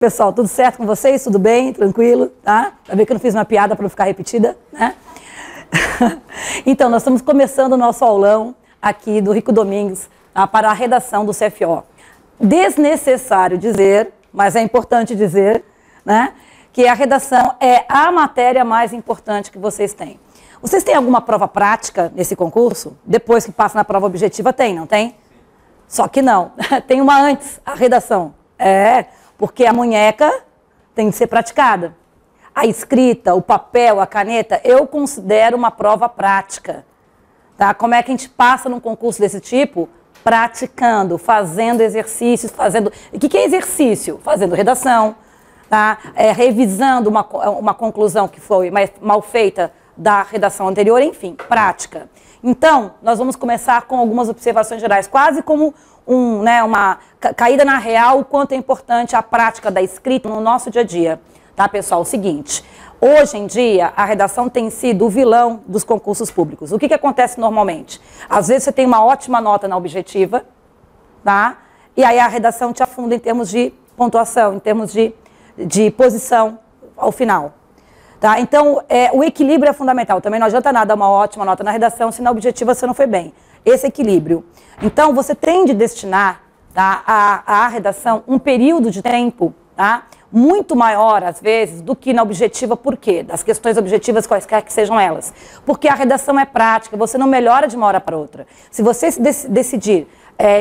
pessoal, tudo certo com vocês? Tudo bem? Tranquilo? Tá? Pra ver que eu não fiz uma piada para não ficar repetida, né? Então, nós estamos começando o nosso aulão aqui do Rico Domingues, tá? Para a redação do CFO. Desnecessário dizer, mas é importante dizer, né, que a redação é a matéria mais importante que vocês têm. Vocês têm alguma prova prática nesse concurso? Depois que passa na prova objetiva, tem, não tem? Só que não. Tem uma antes, a redação. Porque a munheca tem de ser praticada. A escrita, o papel, a caneta, eu considero uma prova prática. Tá? Como é que a gente passa num concurso desse tipo? Praticando, fazendo exercícios, fazendo... O que é exercício? Fazendo redação, tá? Revisando uma conclusão que foi mal feita da redação anterior, enfim, prática. Então, nós vamos começar com algumas observações gerais, quase como uma caída na real, o quanto é importante a prática da escrita no nosso dia a dia. Tá, pessoal? O seguinte, hoje em dia, a redação tem sido o vilão dos concursos públicos. O que acontece normalmente? Às vezes você tem uma ótima nota na objetiva, tá? E aí a redação te afunda em termos de pontuação, em termos de posição ao final. Tá? Então, o equilíbrio é fundamental. Também não adianta nada uma ótima nota na redação se na objetiva você não foi bem. Esse equilíbrio. Então, você tem de destinar, tá, à redação um período de tempo, tá, muito maior, às vezes, do que na objetiva. Por quê? Das questões objetivas, quaisquer que sejam elas. Porque a redação é prática, você não melhora de uma hora para outra. Se você decidir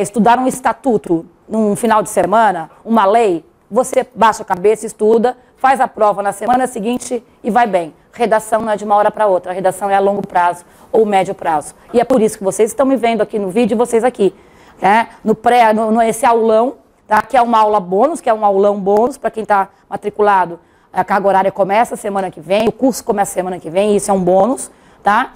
estudar um estatuto num final de semana, uma lei, você baixa a cabeça, estuda, faz a prova na semana seguinte e vai bem. Redação não é de uma hora para outra, a redação é a longo prazo ou médio prazo. E é por isso que vocês estão me vendo aqui no vídeo e vocês aqui. Né? Esse aulão, tá? Que é uma aula bônus, que é um aulão bônus para quem está matriculado. A carga horária começa semana que vem, o curso começa semana que vem, e isso é um bônus, tá?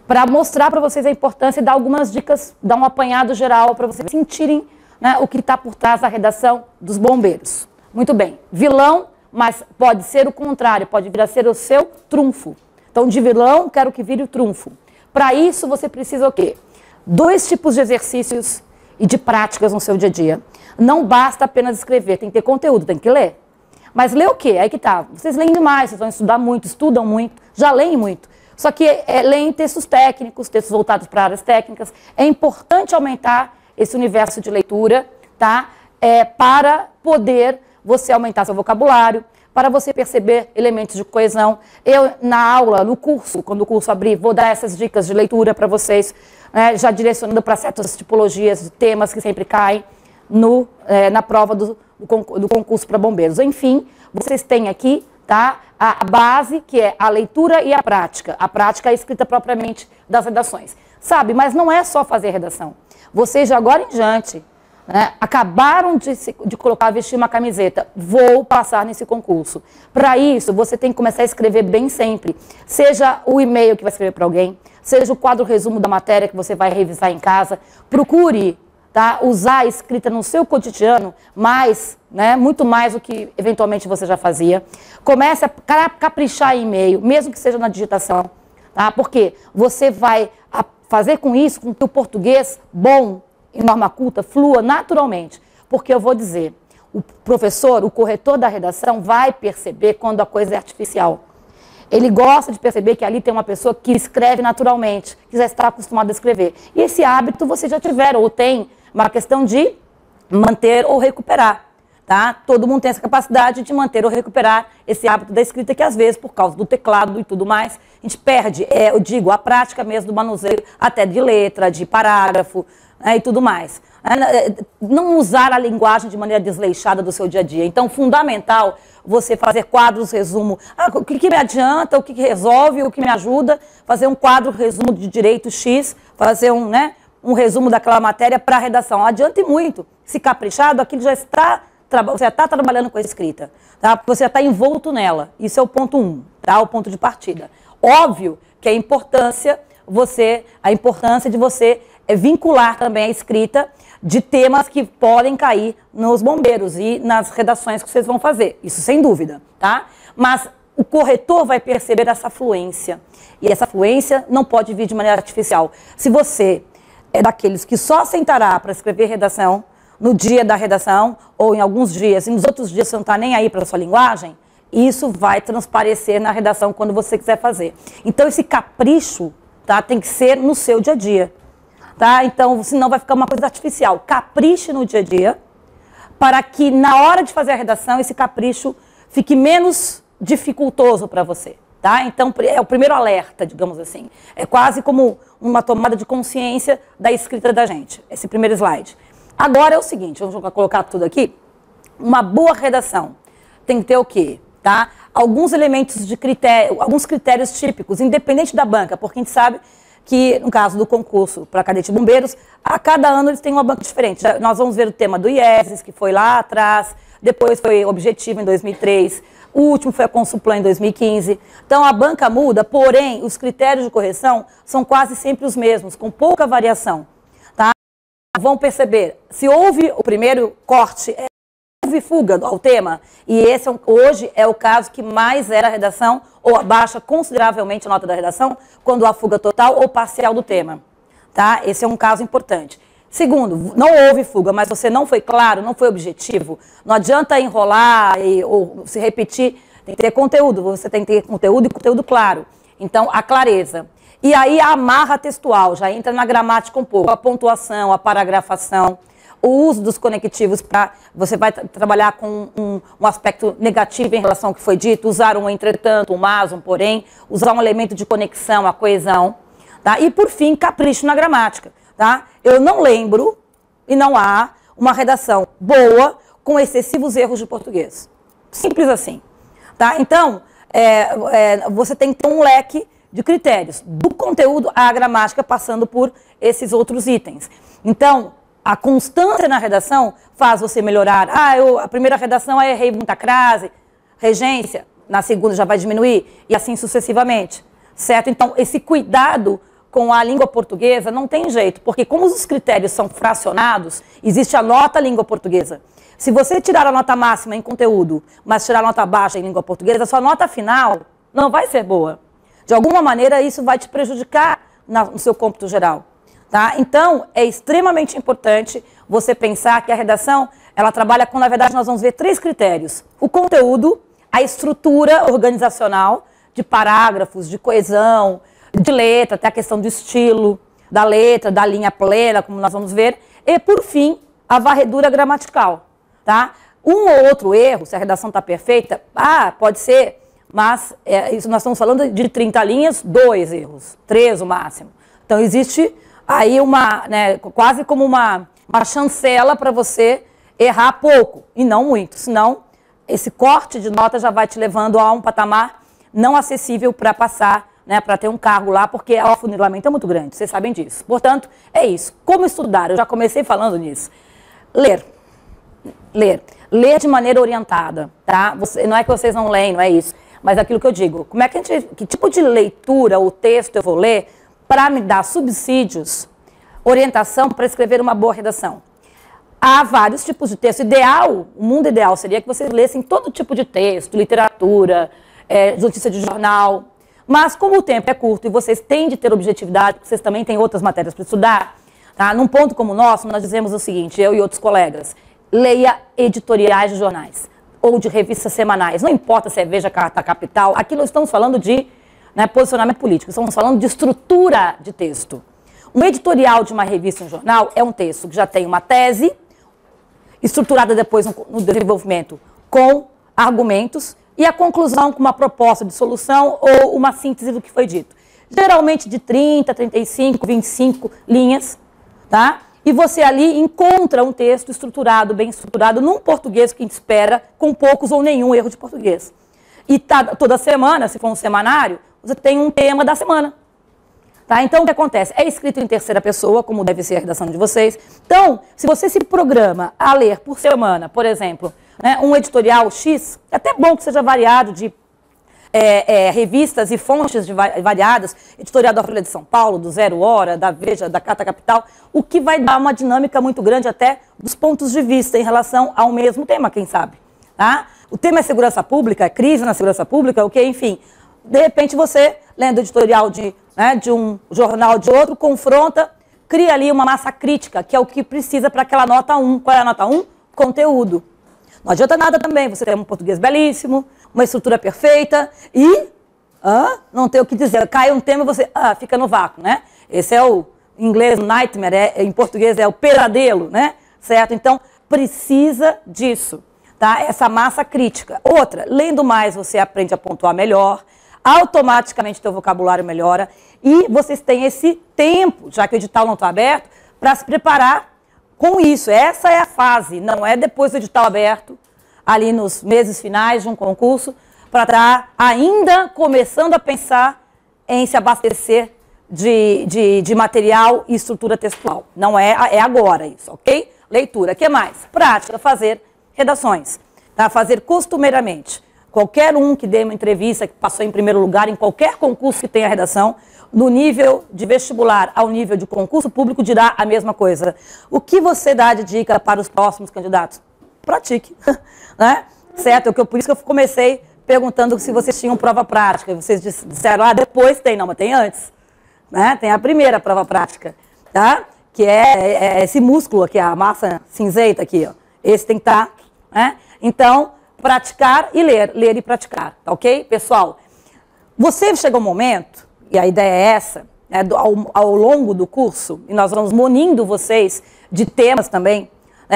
Para mostrar para vocês a importância e dar algumas dicas, dar um apanhado geral para vocês sentirem, né, o que está por trás da redação dos bombeiros. Muito bem, vilão, mas pode ser o contrário, pode vir a ser o seu trunfo. Então, de vilão, quero que vire o trunfo. Para isso, você precisa o quê? 2 tipos de exercícios e de práticas no seu dia a dia. Não basta apenas escrever, tem que ter conteúdo, tem que ler. Mas ler o quê? Aí que tá. Vocês leem demais, vocês vão estudar muito, estudam muito, já leem muito. Só que leem textos técnicos, textos voltados para áreas técnicas. É importante aumentar esse universo de leitura, tá? Para poder você aumentar seu vocabulário, para você perceber elementos de coesão. Eu, na aula, no curso, quando o curso abrir, vou dar essas dicas de leitura para vocês, né, já direcionando para certas tipologias de temas que sempre caem na prova do concurso para bombeiros. Enfim, vocês têm aqui, tá, a base, que é a leitura e a prática. A prática é a escrita propriamente das redações. Sabe, mas não é só fazer redação. Vocês, de agora em diante, né, acabaram de colocar, vestir uma camiseta, vou passar nesse concurso. Para isso, você tem que começar a escrever bem sempre. Seja o e-mail que vai escrever para alguém, seja o quadro resumo da matéria que você vai revisar em casa. Procure, tá, usar a escrita no seu cotidiano mais, né, muito mais do que eventualmente você já fazia. Comece a caprichar em e-mail, mesmo que seja na digitação. Tá? Porque você vai fazer com isso com que o português bom, em norma culta, flua naturalmente. Porque eu vou dizer, o professor, o corretor da redação vai perceber quando a coisa é artificial. Ele gosta de perceber que ali tem uma pessoa que escreve naturalmente, que já está acostumada a escrever. E esse hábito vocês já tiveram, ou tem, uma questão de manter ou recuperar. Tá? Todo mundo tem essa capacidade de manter ou recuperar esse hábito da escrita, que às vezes, por causa do teclado e tudo mais, a gente perde, eu digo, a prática mesmo do manuseio, até de letra, de parágrafo, né, e tudo mais. Não usar a linguagem de maneira desleixada do seu dia a dia. Então, fundamental você fazer quadros resumo. O que me adianta, o que resolve, o que me ajuda, fazer um quadro resumo de direito X, fazer um resumo daquela matéria para a redação. Adiante muito. Se caprichado, aquilo já está... Você já está trabalhando com a escrita, tá? Você já está envolto nela. Isso é o ponto 1, tá? O ponto de partida. Óbvio que a importância de você vincular também a escrita de temas que podem cair nos bombeiros e nas redações que vocês vão fazer. Isso sem dúvida, tá? Mas o corretor vai perceber essa fluência. E essa fluência não pode vir de maneira artificial. Se você é daqueles que só sentará para escrever redação, no dia da redação, ou em alguns dias, e nos outros dias você não está nem aí para a sua linguagem, isso vai transparecer na redação quando você quiser fazer. Então, esse capricho, tá, tem que ser no seu dia a dia. Tá? Então, senão vai ficar uma coisa artificial. Capriche no dia a dia, para que na hora de fazer a redação, esse capricho fique menos dificultoso para você. Tá? Então, é o primeiro alerta, digamos assim. É quase como uma tomada de consciência da escrita da gente, esse primeiro slide. Agora é o seguinte, vamos colocar tudo aqui. Uma boa redação tem que ter o quê? Tá? Alguns elementos de critério, alguns critérios típicos, independente da banca, porque a gente sabe que, no caso do concurso para cadete bombeiros, a cada ano eles têm uma banca diferente. Nós vamos ver o tema do IESES, que foi lá atrás, depois foi Objetivo em 2003, o último foi a Consulplan em 2015. Então a banca muda, porém os critérios de correção são quase sempre os mesmos, com pouca variação. Tá? Vão perceber, se houve o primeiro corte, houve fuga ao tema, e esse hoje é o caso que mais era a redação, ou abaixa consideravelmente a nota da redação, quando há fuga total ou parcial do tema. Tá? Esse é um caso importante. Segundo, não houve fuga, mas você não foi claro, não foi objetivo. Não adianta enrolar ou se repetir, tem que ter conteúdo, você tem que ter conteúdo e conteúdo claro. Então, a clareza. E aí a amarra textual, já entra na gramática um pouco, a pontuação, a paragrafação, o uso dos conectivos para você vai trabalhar com um aspecto negativo em relação ao que foi dito, usar um entretanto, um mas, um porém, usar um elemento de conexão, a coesão. Tá? E, por fim, capricho na gramática. Tá? Eu não lembro, e não há, uma redação boa com excessivos erros de português. Simples assim. Tá? Então, você tem que ter um leque de critérios, do conteúdo à gramática, passando por esses outros itens. Então, a constância na redação faz você melhorar. A primeira redação eu errei muita crase, regência, na segunda já vai diminuir, e assim sucessivamente. Certo? Então, esse cuidado com a língua portuguesa não tem jeito, porque como os critérios são fracionados, existe a nota língua portuguesa. Se você tirar a nota máxima em conteúdo, mas tirar a nota baixa em língua portuguesa, a sua nota final não vai ser boa. De alguma maneira, isso vai te prejudicar no seu cômputo geral. Tá? Então, é extremamente importante você pensar que a redação, ela trabalha com, na verdade, nós vamos ver 3 critérios. O conteúdo, a estrutura organizacional, de parágrafos, de coesão, de letra, até a questão do estilo, da letra, da linha plena, como nós vamos ver. E, por fim, a varredura gramatical. Tá? Um ou outro erro, se a redação está perfeita, pode ser, mas isso nós estamos falando de 30 linhas, 2 erros, 3 o máximo. Então, existe aí quase como uma chancela para você errar pouco, e não muito. Senão, esse corte de nota já vai te levando a um patamar não acessível para passar, para ter um cargo lá, porque o afunilamento é muito grande, vocês sabem disso. Portanto, é isso. Como estudar? Eu já comecei falando nisso. Ler. Ler de maneira orientada, tá? Não é que vocês não leem, não é isso. Mas aquilo que eu digo, que tipo de leitura ou texto eu vou ler para me dar subsídios, orientação para escrever uma boa redação? Há vários tipos de texto. O mundo ideal seria que vocês lessem todo tipo de texto, literatura, notícia de jornal. Mas como o tempo é curto e vocês têm de ter objetividade, porque vocês também têm outras matérias para estudar, tá? Num ponto como o nosso, nós dizemos o seguinte, eu e outros colegas, leia editoriais de jornais ou de revistas semanais. Não importa se é Veja, Carta Capital, aqui nós estamos falando de posicionamento político, estamos falando de estrutura de texto. Um editorial de uma revista, um jornal, é um texto que já tem uma tese, estruturada depois no desenvolvimento com argumentos, e a conclusão com uma proposta de solução ou uma síntese do que foi dito. Geralmente de 30, 35, 25 linhas, tá? E você ali encontra um texto estruturado, bem estruturado, num português que a gente espera, com poucos ou nenhum erro de português. E toda semana, se for um semanário, você tem um tema da semana. Tá? Então, o que acontece? É escrito em terceira pessoa, como deve ser a redação de vocês. Então, se você se programa a ler por semana, por exemplo, um editorial X, é até bom que seja variado de revistas e fontes variadas, editorial da Folha de São Paulo, do Zero Hora, da Veja, da Carta Capital, o que vai dar uma dinâmica muito grande até dos pontos de vista em relação ao mesmo tema, quem sabe. Tá? O tema é segurança pública, crise na segurança pública, enfim. De repente você, lendo editorial de um jornal de outro, confronta cria ali uma massa crítica, que é o que precisa para aquela nota 1. Qual é a nota 1? Conteúdo. Não adianta nada também você ter um português belíssimo, uma estrutura perfeita e não ter o que dizer. Cai um tema e você fica no vácuo, né? Esse é o, em inglês, nightmare, em português é o pesadelo, né? Certo? Então, precisa disso, tá? Essa massa crítica. Outra, lendo mais você aprende a pontuar melhor, automaticamente teu vocabulário melhora e vocês têm esse tempo, já que o edital não está aberto, para se preparar com isso. Essa é a fase, não é depois do edital aberto, ali nos meses finais de um concurso, para estar ainda começando a pensar em se abastecer de material e estrutura textual. Não é, é agora isso, ok? Leitura. O que mais? Prática, fazer redações. Tá? Fazer costumeiramente. Qualquer um que dê uma entrevista, que passou em primeiro lugar em qualquer concurso que tenha redação, no nível de vestibular ao nível de concurso público, dirá a mesma coisa. O que você dá de dica para os próximos candidatos? Pratique. Né? Certo? Por isso que eu comecei perguntando se vocês tinham prova prática. Vocês disseram, depois tem. Não, mas tem antes. Né? Tem a primeira prova prática. Tá? Que é esse músculo aqui, a massa cinzenta aqui. Ó. Esse tem que estar. Né? Então, praticar e ler. Ler e praticar. Tá ok? Pessoal, você chega um momento, e a ideia é essa, né, ao longo do curso, e nós vamos munindo vocês de temas também.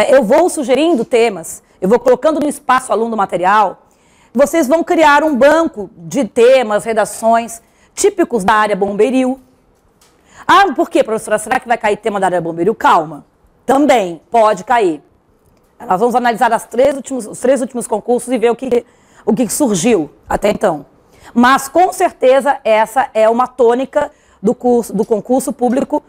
Eu vou sugerindo temas, eu vou colocando no espaço aluno do material. Vocês vão criar um banco de temas, redações típicos da área bombeiril. Por quê, professora? Será que vai cair tema da área bombeiril? Calma. Também pode cair. Nós vamos analisar os três últimos concursos e ver o que surgiu até então. Mas, com certeza, essa é uma tônica do concurso público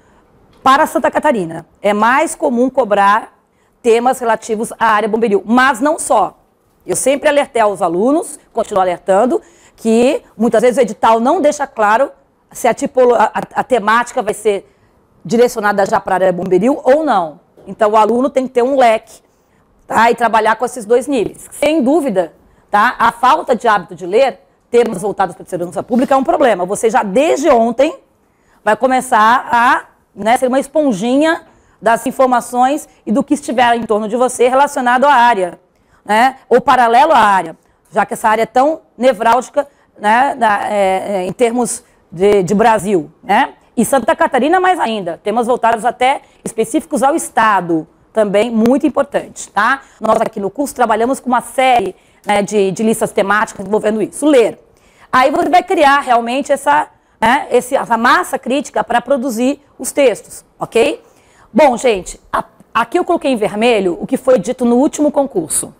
para Santa Catarina. É mais comum cobrar temas relativos à área bombeiril, mas não só. Eu sempre alertei aos alunos, continuo alertando, que muitas vezes o edital não deixa claro se a temática vai ser direcionada já para a área bombeiril ou não. Então, o aluno tem que ter um leque, tá? E trabalhar com esses dois níveis. Sem dúvida, tá? A falta de hábito de ler temas voltados para a segurança pública é um problema. Você já, desde ontem, vai começar a ser uma esponjinha das informações e do que estiver em torno de você relacionado à área, né? Ou paralelo à área, já que essa área é tão nevrálgica, né, em termos de Brasil, né? E Santa Catarina mais ainda, temas voltados até específicos ao Estado, também muito importante, tá? Nós aqui no curso trabalhamos com uma série, né, de listas temáticas envolvendo isso. Ler. Aí você vai criar realmente essa massa crítica para produzir os textos, ok? Bom, gente, aqui eu coloquei em vermelho o que foi dito no último concurso,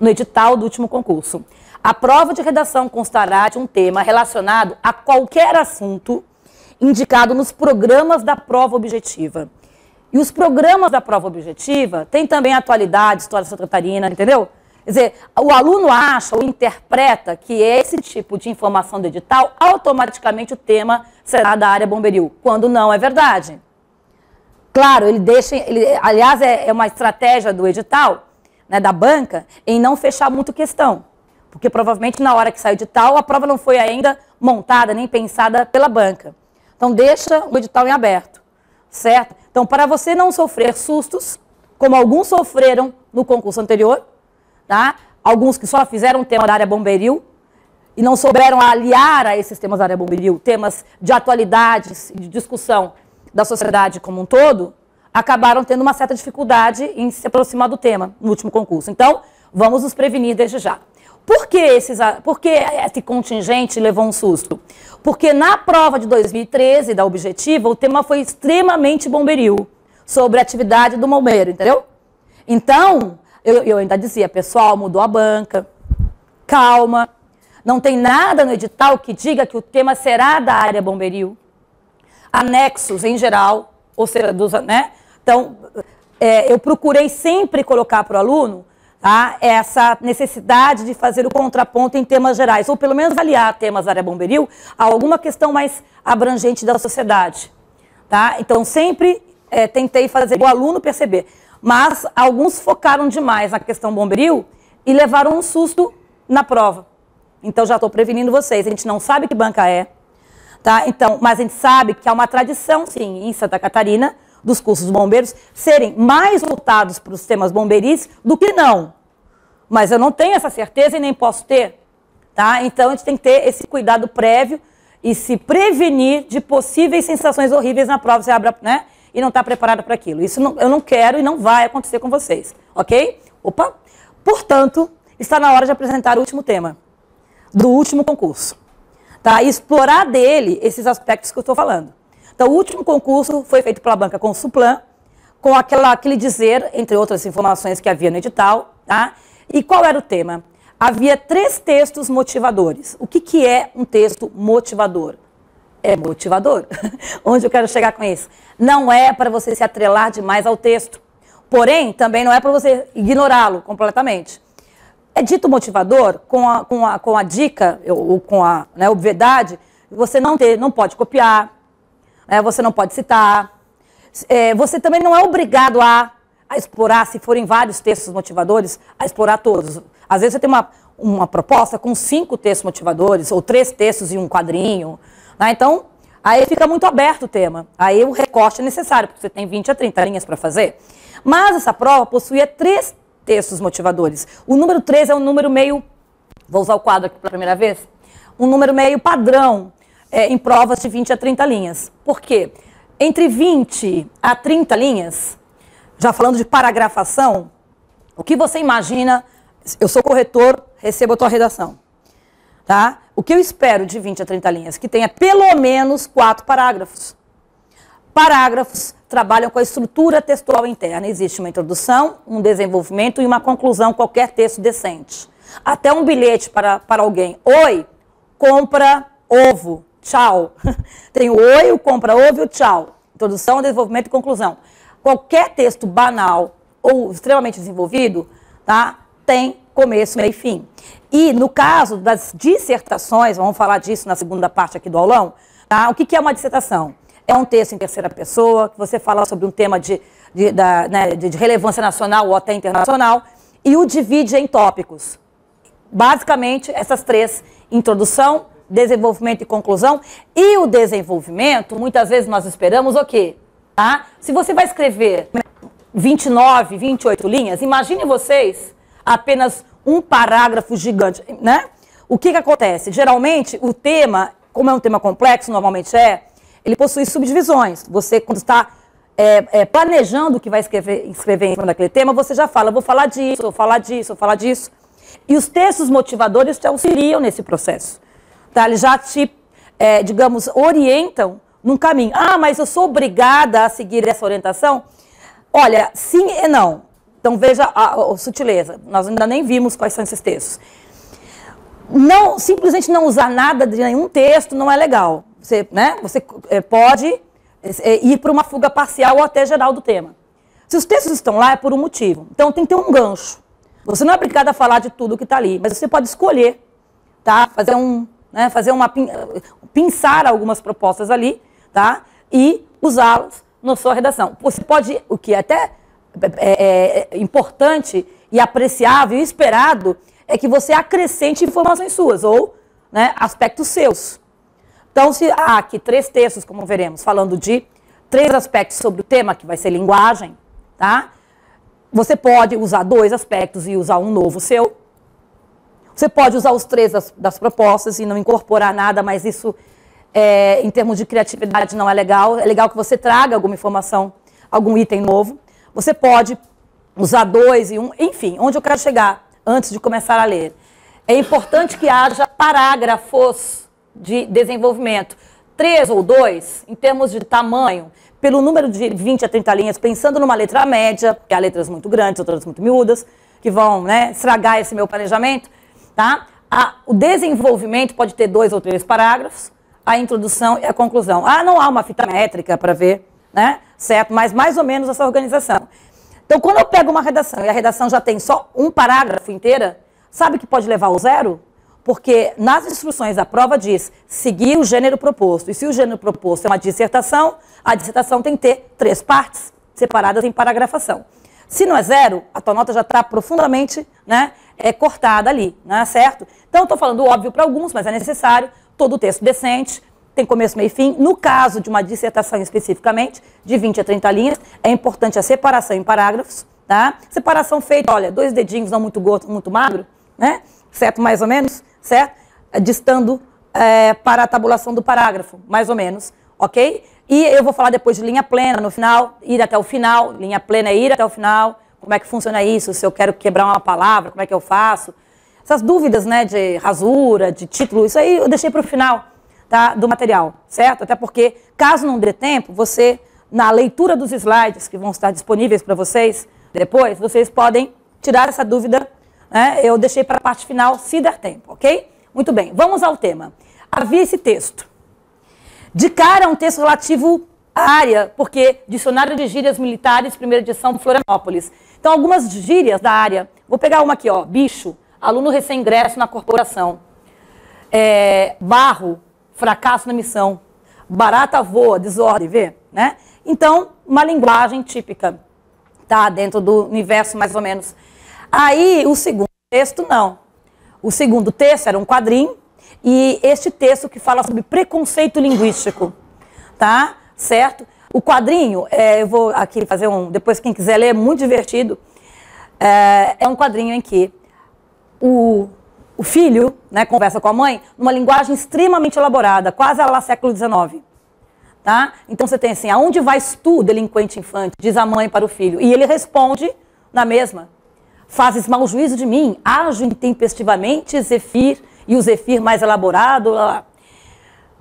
no edital do último concurso. A prova de redação constará de um tema relacionado a qualquer assunto indicado nos programas da prova objetiva. E os programas da prova objetiva têm também atualidade, história de Santa Catarina, entendeu? Quer dizer, o aluno acha ou interpreta que esse tipo de informação do edital, automaticamente o tema será da área bombeiril, quando não é verdade. Claro, aliás, é uma estratégia do edital, né, da banca, em não fechar muito questão. Porque provavelmente na hora que sai o edital, a prova não foi ainda montada, nem pensada pela banca. Então deixa o edital em aberto, certo? Então, para você não sofrer sustos, como alguns sofreram no concurso anterior, tá? Alguns que só fizeram o tema da área bombeiril e não souberam aliar a esses temas da área bombeiril, temas de atualidades e de discussão da sociedade como um todo, acabaram tendo uma certa dificuldade em se aproximar do tema no último concurso. Então, vamos nos prevenir desde já. Por que esse contingente levou um susto? Porque na prova de 2013, da objetiva, o tema foi extremamente bombeiril, sobre a atividade do bombeiro, entendeu? Então, eu ainda dizia, pessoal, mudou a banca, calma, não tem nada no edital que diga que o tema será da área bombeiril. Anexos, em geral, ou seja, né? Então, eu procurei sempre colocar para o aluno, tá, essa necessidade de fazer o contraponto em temas gerais, ou pelo menos aliar temas da área bombeiril a alguma questão mais abrangente da sociedade. Tá? Então, sempre tentei fazer o aluno perceber. Mas alguns focaram demais na questão bombeiril e levaram um susto na prova. Então, já estou prevenindo vocês. A gente não sabe que banca é, tá? Então, mas a gente sabe que há uma tradição, sim, em Santa Catarina, dos cursos de bombeiros serem mais voltados para os temas bombeiris do que não. Mas eu não tenho essa certeza e nem posso ter. Tá? Então, a gente tem que ter esse cuidado prévio e se prevenir de possíveis sensações horríveis na prova, você abre, né? E não está preparado para aquilo. Isso eu não quero e não vai acontecer com vocês. Ok? Opa! Portanto, está na hora de apresentar o último tema do último concurso. Tá? E explorar dele esses aspectos que eu estou falando. Então, o último concurso foi feito pela banca Consuplan, com aquele dizer, entre outras informações que havia no edital. Tá? E qual era o tema? Havia 3 textos motivadores. O que é um texto motivador? É motivador. Onde eu quero chegar com isso? Não é para você se atrelar demais ao texto. Porém, também não é para você ignorá-lo completamente. É dito motivador com a dica, ou com a, né, obviedade, você não pode copiar, né, você não pode citar. Você também não é obrigado a explorar, se forem vários textos motivadores, a explorar todos. Às vezes você tem uma proposta com 5 textos motivadores, ou 3 textos e um quadrinho. Né? Então, aí fica muito aberto o tema. Aí o recorte é necessário, porque você tem 20 a 30 linhas para fazer. Mas essa prova possuía 3 textos motivadores. O número 3 é um número meio, vou usar o quadro aqui pela primeira vez, um número meio padrão em provas de 20 a 30 linhas. Por quê? Entre 20 a 30 linhas, já falando de paragrafação, o que você imagina? Eu sou corretor, recebo a tua redação. Tá? O que eu espero de 20 a 30 linhas? Que tenha pelo menos 4 parágrafos. Parágrafos trabalham com a estrutura textual interna. Existe uma introdução, um desenvolvimento e uma conclusão, qualquer texto decente. Até um bilhete para alguém. Oi, compra ovo, tchau. Tem o oi, o compra ovo e o tchau. Introdução, desenvolvimento e conclusão. Qualquer texto banal ou extremamente desenvolvido, tá, tem começo, meio e fim. E no caso das dissertações, vamos falar disso na segunda parte aqui do aulão, tá? O que é uma dissertação? É um texto em terceira pessoa, que você fala sobre um tema de relevância nacional ou até internacional, e o divide em tópicos. Basicamente, essas 3, introdução, desenvolvimento e conclusão. E o desenvolvimento, muitas vezes nós esperamos o quê? Tá? Se você vai escrever 29, 28 linhas, imagine vocês apenas um parágrafo gigante, né? O que acontece? Geralmente, o tema, como é um tema complexo, normalmente ele possui subdivisões. Você, quando está planejando o que vai escrever em cima daquele tema, você já fala, vou falar disso, vou falar disso, vou falar disso. E os textos motivadores te auxiliam nesse processo. Tá? Eles já te, digamos, orientam num caminho. Ah, mas eu sou obrigada a seguir essa orientação? Olha, sim e não. Então, veja a sutileza. Nós ainda nem vimos quais são esses textos. Não, simplesmente não usar nada de nenhum texto não é legal. Você, né, você pode ir para uma fuga parcial ou até geral do tema. Se os textos estão lá, é por um motivo. Então, tem que ter um gancho. Você não é obrigado a falar de tudo que está ali, mas você pode escolher, tá? Pensar algumas propostas ali, tá? E usá-las na sua redação. Você pode, o que é até importante e apreciável e esperado, é que você acrescente informações suas, ou, né, aspectos seus. Então, se há aqui 3 textos, como veremos, falando de 3 aspectos sobre o tema, que vai ser linguagem, tá? Você pode usar 2 aspectos e usar um novo seu. Você pode usar os 3 das propostas e não incorporar nada, mas isso, em termos de criatividade, não é legal. É legal que você traga alguma informação, algum item novo. Você pode usar 2 e 1, enfim, onde eu quero chegar antes de começar a ler. É importante que haja parágrafos de desenvolvimento. 3 ou 2, em termos de tamanho, pelo número de 20 a 30 linhas, pensando numa letra média, que há letras muito grandes, outras muito miúdas, que vão, né, estragar esse meu planejamento. Tá? O desenvolvimento pode ter 2 ou 3 parágrafos, a introdução e a conclusão. Não há uma fita métrica para ver, né? Certo? Mas mais ou menos essa organização. Então, quando eu pego uma redação e a redação já tem só um parágrafo inteira, sabe que pode levar ao 0? Porque nas instruções da prova diz seguir o gênero proposto. E se o gênero proposto é uma dissertação, a dissertação tem que ter 3 partes separadas em paragrafação. Se não é 0, a tua nota já está profundamente, né, cortada ali, né, certo? Então, estou falando óbvio para alguns, mas é necessário todo o texto decente, tem começo, meio e fim. No caso de uma dissertação especificamente, de 20 a 30 linhas, é importante a separação em parágrafos, tá? Separação feita, olha, 2 dedinhos, não muito gordo, muito magro, né? Certo, mais ou menos, certo? Distando para a tabulação do parágrafo, mais ou menos, ok? E eu vou falar depois de linha plena no final, ir até o final, linha plena é ir até o final, como é que funciona isso, se eu quero quebrar uma palavra, como é que eu faço? Essas dúvidas, né, de rasura, de título, isso aí eu deixei para o final, tá, do material, certo? Até porque, caso não dê tempo, você, na leitura dos slides que vão estar disponíveis para vocês depois, vocês podem tirar essa dúvida, né? Eu deixei para a parte final, se der tempo, ok? Muito bem, vamos ao tema. Havia esse texto. De cara, um texto relativo à área, porque Dicionário de Gírias Militares, primeira edição, Florianópolis. Então, algumas gírias da área. Vou pegar uma aqui, ó, bicho, aluno recém-ingresso na corporação. Barro, fracasso na missão. Barata voa, desordem, vê? Né? Então, uma linguagem típica, tá? Dentro do universo, mais ou menos. Aí, o segundo texto, não. O segundo texto era um quadrinho, e este texto que fala sobre preconceito linguístico, tá? Certo? O quadrinho, eu vou aqui fazer depois quem quiser ler, é muito divertido. É um quadrinho em que o filho, né, conversa com a mãe numa linguagem extremamente elaborada, quase lá século XIX. Tá? Então você tem assim, aonde vais tu, delinquente infante? Diz a mãe para o filho. E ele responde na mesma. Fazes mau juízo de mim, ajo intempestivamente, Zefir, e o Zefir mais elaborado. Lá, lá.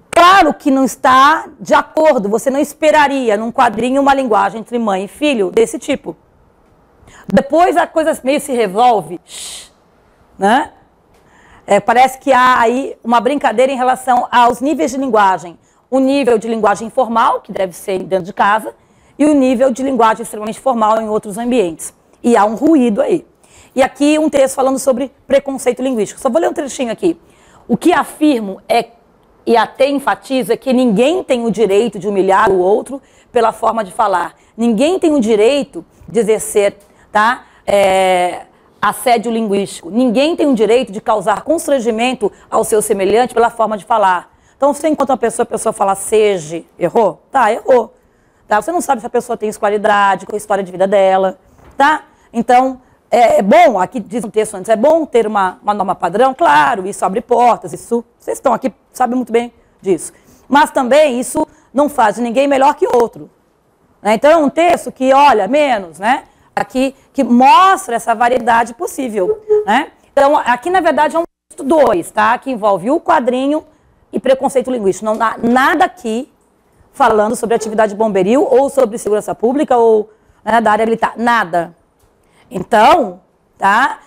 Claro que não está de acordo, você não esperaria num quadrinho uma linguagem entre mãe e filho desse tipo. Depois a coisa meio se resolve, né? Parece que há aí uma brincadeira em relação aos níveis de linguagem. O nível de linguagem informal, que deve ser dentro de casa, e o nível de linguagem extremamente formal em outros ambientes. E há um ruído aí. E aqui um texto falando sobre preconceito linguístico. Só vou ler um trechinho aqui. O que afirmo e até enfatizo, é que ninguém tem o direito de humilhar o outro pela forma de falar. Ninguém tem o direito de exercer, tá, assédio linguístico. Ninguém tem o direito de causar constrangimento ao seu semelhante pela forma de falar. Então, você encontra a pessoa fala seja, errou? Tá, errou. Tá? Você não sabe se a pessoa tem escolaridade, qual a história de vida dela. Tá? Então, é bom, aqui diz um texto antes, é bom ter uma norma padrão, claro, isso abre portas, isso, vocês estão aqui, sabem muito bem disso. Mas também isso não faz de ninguém melhor que outro. Né? Então é um texto que, olha, menos, né? Aqui, que mostra essa variedade possível. Né? Então, aqui na verdade é um texto 2, tá? Que envolve o quadrinho e preconceito linguístico. Não há nada aqui falando sobre atividade bomberil ou sobre segurança pública ou, né, da área militar, nada. Então, tá?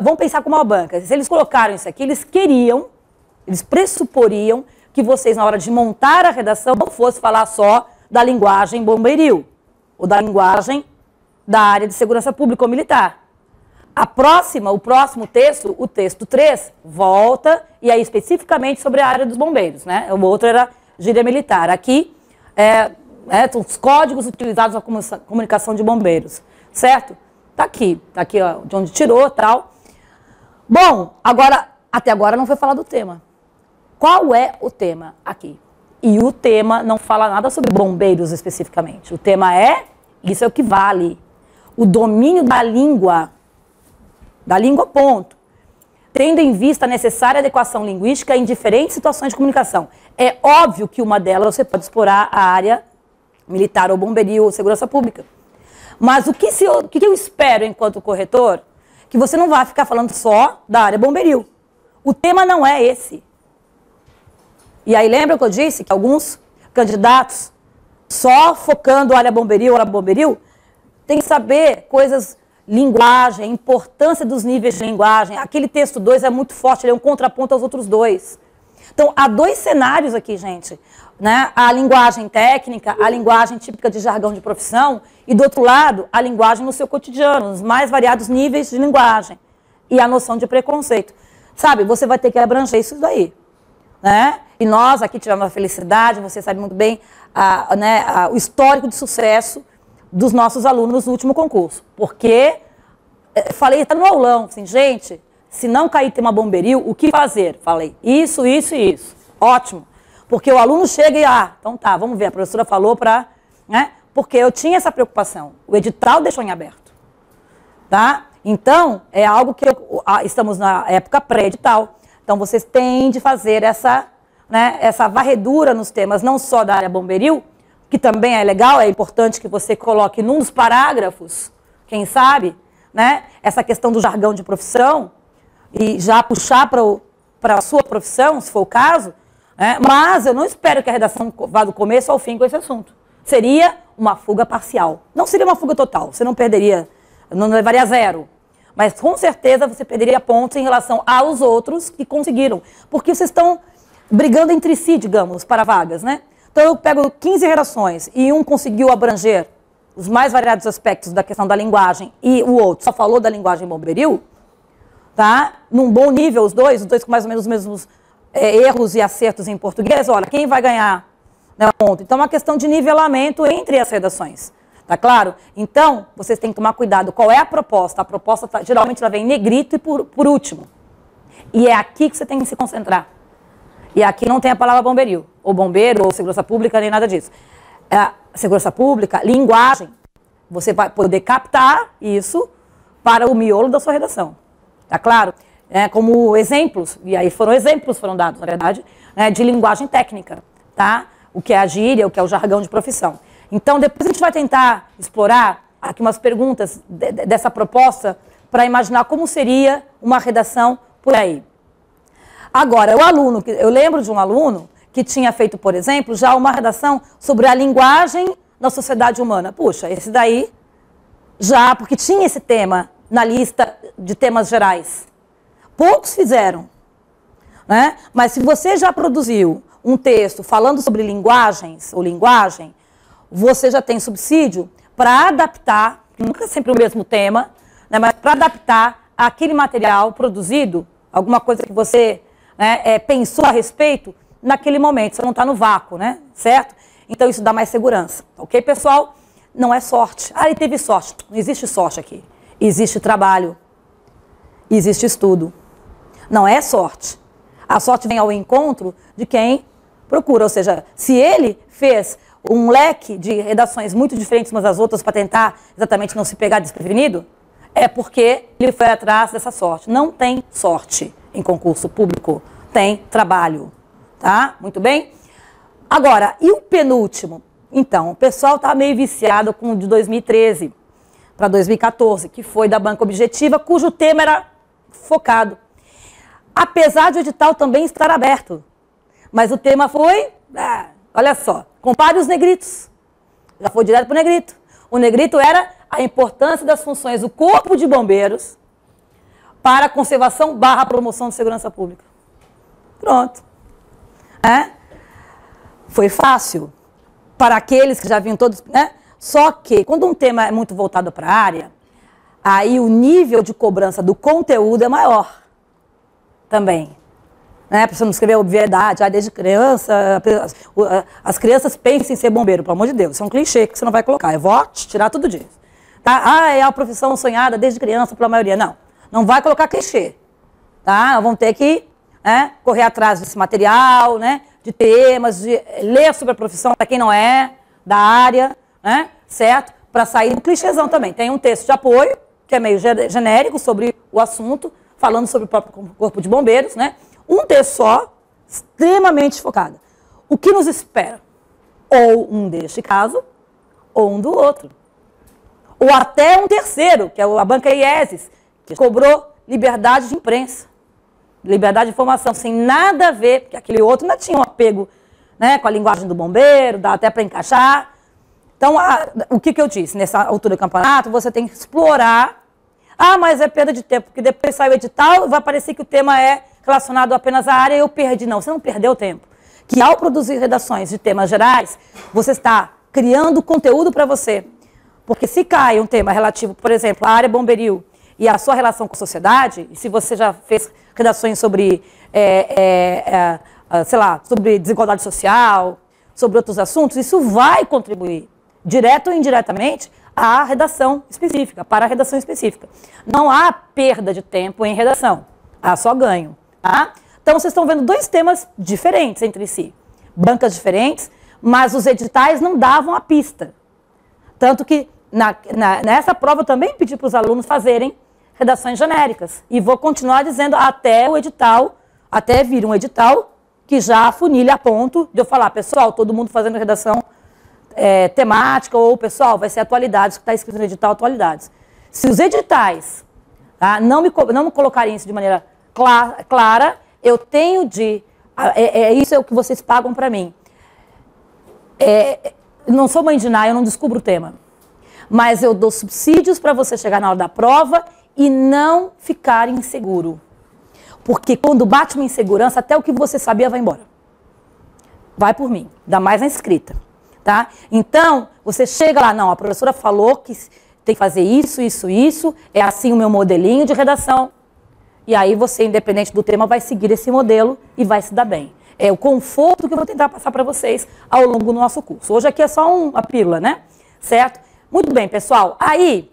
Vamos pensar como uma banca. Se eles colocaram isso aqui, eles pressuporiam que vocês, na hora de montar a redação, não fossem falar só da linguagem bomberil, ou da linguagem da área de segurança pública ou militar. O próximo texto, o texto 3, volta, e aí especificamente sobre a área dos bombeiros, né? O outro era gíria militar. Aqui, os códigos utilizados na comunicação de bombeiros, certo? Tá aqui, ó, de onde tirou, tal. Bom, até agora não foi falar do tema. Qual é o tema aqui? E o tema não fala nada sobre bombeiros especificamente. O tema isso é o que vale, o domínio da língua ponto, tendo em vista a necessária adequação linguística em diferentes situações de comunicação. É óbvio que uma delas você pode explorar a área militar ou bomberil ou segurança pública. Mas o que eu espero enquanto corretor? Que você não vá ficar falando só da área bomberil. O tema não é esse. E aí lembra que eu disse que alguns candidatos, só focando a área bomberil, tem que saber coisas, linguagem, importância dos níveis de linguagem. Aquele texto 2 é muito forte, ele é um contraponto aos outros dois. Então, há 2 cenários aqui, gente. Né? A linguagem técnica, a linguagem típica de jargão de profissão, e do outro lado, a linguagem no seu cotidiano, nos mais variados níveis de linguagem. E a noção de preconceito. Sabe, você vai ter que abranger isso daí. Né? E nós aqui tivemos a felicidade, você sabe muito bem, o histórico de sucesso dos nossos alunos no último concurso. Porque, falei, está no aulão, assim, gente, se não cair tema bomberil, o que fazer? Falei, isso, isso e isso. Ótimo. Porque o aluno chega e, então tá, vamos ver, a professora falou para... Né? Porque eu tinha essa preocupação. O edital deixou em aberto. Tá? Então, é algo que estamos na época pré-edital. Então, vocês têm de fazer essa varredura nos temas, não só da área bomberil, que também é legal, é importante que você coloque num dos parágrafos, quem sabe, né, essa questão do jargão de profissão, e já puxar para a sua profissão, se for o caso, né, mas eu não espero que a redação vá do começo ao fim com esse assunto. Seria uma fuga parcial. Não seria uma fuga total, você não perderia, não levaria a zero. Mas com certeza você perderia pontos em relação aos outros que conseguiram. Porque vocês estão brigando entre si, digamos, para vagas, né? Então eu pego 15 redações e um conseguiu abranger os mais variados aspectos da questão da linguagem e o outro só falou da linguagem bomberil, tá? Num bom nível os dois com mais ou menos os mesmos erros e acertos em português, olha, quem vai ganhar, né, ponto? Então é uma questão de nivelamento entre as redações. Tá claro? Então, vocês têm que tomar cuidado. Qual é a proposta? A proposta, geralmente, ela vem em negrito e por último. E é aqui que você tem que se concentrar. E aqui não tem a palavra bomberil, ou bombeiro, ou segurança pública, nem nada disso. Segurança pública, linguagem. Você vai poder captar isso para o miolo da sua redação. Tá claro? Como exemplos, e aí foram dados, na verdade, né, de linguagem técnica. Tá? O que é a gíria, o que é o jargão de profissão. Então, depois a gente vai tentar explorar aqui umas perguntas dessa proposta para imaginar como seria uma redação por aí. Agora, eu lembro de um aluno que tinha feito, por exemplo, já uma redação sobre a linguagem da sociedade humana. Puxa, esse daí já, porque tinha esse tema na lista de temas gerais. Poucos fizeram, né? Mas se você já produziu um texto falando sobre linguagens ou linguagem, você já tem subsídio para adaptar, nunca sempre o mesmo tema, né, mas para adaptar aquele material produzido, alguma coisa que você, né, pensou a respeito naquele momento, você não está no vácuo, né, certo? Então isso dá mais segurança, ok, pessoal? Não é sorte. Ele teve sorte. Não existe sorte aqui. Existe trabalho, existe estudo. Não é sorte. A sorte vem ao encontro de quem procura, ou seja, se ele fez um leque de redações muito diferentes umas das outras para tentar exatamente não se pegar desprevenido, é porque ele foi atrás dessa sorte. Não tem sorte em concurso público, tem trabalho, tá? Muito bem? Agora, e o penúltimo? Então, o pessoal está meio viciado com o de 2013 para 2014, que foi da Banca Objetiva, cujo tema era focado. Apesar de o edital também estar aberto, mas o tema foi... olha só, compare os negritos. Já foi direto para o negrito. O negrito era a importância das funções do Corpo de Bombeiros para a conservação / promoção de segurança pública. Pronto. Foi fácil para aqueles que já vinham todos... né? Só que, quando um tema é muito voltado para a área, aí o nível de cobrança do conteúdo é maior também. Né, para você não escrever obviedade, desde criança, as crianças pensam em ser bombeiro, pelo amor de Deus, isso é um clichê que você não vai colocar, eu vou tirar tudo disso. Tá? É a profissão sonhada desde criança pela maioria, não vai colocar clichê, tá? Vão ter que correr atrás desse material, né, de temas, de ler sobre a profissão para quem não é da área, né, certo? Para sair do clichêzão também. Tem um texto de apoio, que é meio genérico sobre o assunto, falando sobre o próprio Corpo de Bombeiros, né? Um texto só, extremamente focado. O que nos espera? Ou um deste caso, ou um do outro. Ou até um terceiro, que é a Banca IESES, que cobrou liberdade de imprensa, liberdade de informação, sem nada a ver, porque aquele outro ainda tinha um apego, né, com a linguagem do bombeiro, dá até para encaixar. Então, o que eu disse? Nessa altura do campeonato, você tem que explorar. Mas é perda de tempo, porque depois sai o edital, vai parecer que o tema é relacionado apenas à área e eu perdi. Não, você não perdeu tempo. Que ao produzir redações de temas gerais, você está criando conteúdo para você. Porque se cai um tema relativo, por exemplo, à área bomberil e a sua relação com a sociedade, e se você já fez redações sobre, sei lá, sobre desigualdade social, sobre outros assuntos, isso vai contribuir, direto ou indiretamente, à redação específica, para a redação específica. Não há perda de tempo em redação, há só ganho. Tá? Então, vocês estão vendo dois temas diferentes entre si. bancas diferentes, mas os editais não davam a pista. Tanto que nessa prova eu também pedi para os alunos fazerem redações genéricas. E vou continuar dizendo até o edital, até vir um edital que já afunilha a ponto de eu falar, pessoal, todo mundo fazendo redação temática, ou pessoal, vai ser atualidades, que está escrito no edital atualidades. Se os editais não me colocarem isso de maneira clara, eu tenho de... isso é o que vocês pagam para mim. Não sou mãe de Ná, eu não descubro o tema. Mas eu dou subsídios para você chegar na hora da prova e não ficar inseguro. Porque quando bate uma insegurança, até o que você sabia vai embora. Vai por mim, ainda mais na escrita. Tá? Então, você chega lá, não, a professora falou que tem que fazer isso, isso, isso, é assim o meu modelinho de redação. E aí você, independente do tema, vai seguir esse modelo e vai se dar bem. É o conforto que eu vou tentar passar para vocês ao longo do nosso curso. Hoje aqui é só uma pílula, né? Certo? Muito bem, pessoal. Aí,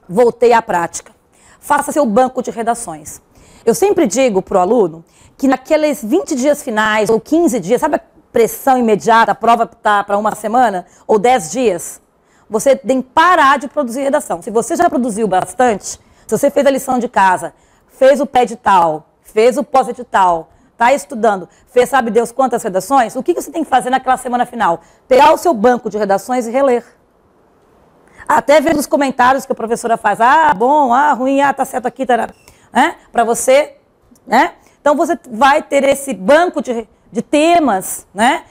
voltei à prática. Faça seu banco de redações. Eu sempre digo para o aluno que naqueles 20 dias finais ou 15 dias, sabe a pressão imediata, a prova está para uma semana ou 10 dias, você tem que parar de produzir redação. Se você já produziu bastante, se você fez a lição de casa, fez o pré-edital, fez o pós-edital, está estudando, fez sabe Deus quantas redações, o que você tem que fazer naquela semana final? Pegar o seu banco de redações e reler. Até ver os comentários que a professora faz, bom, ruim, tá certo aqui, tá, né? Para você, né? Então você vai ter esse banco de temas, né?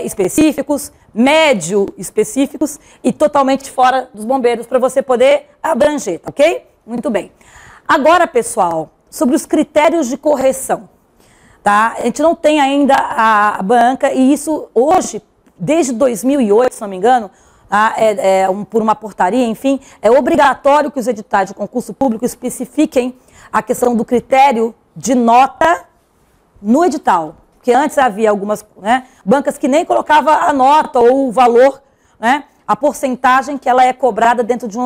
Específicos, médio específicos e totalmente fora dos bombeiros para você poder abranger, ok? Muito bem. Agora, pessoal, sobre os critérios de correção, tá? A gente não tem ainda a banca e isso hoje, desde 2008, se não me engano, por uma portaria, enfim, é obrigatório que os editais de concurso público especifiquem a questão do critério de nota no edital. Porque antes havia algumas bancas que nem colocavam a nota ou o valor, né, a porcentagem que ela é cobrada dentro de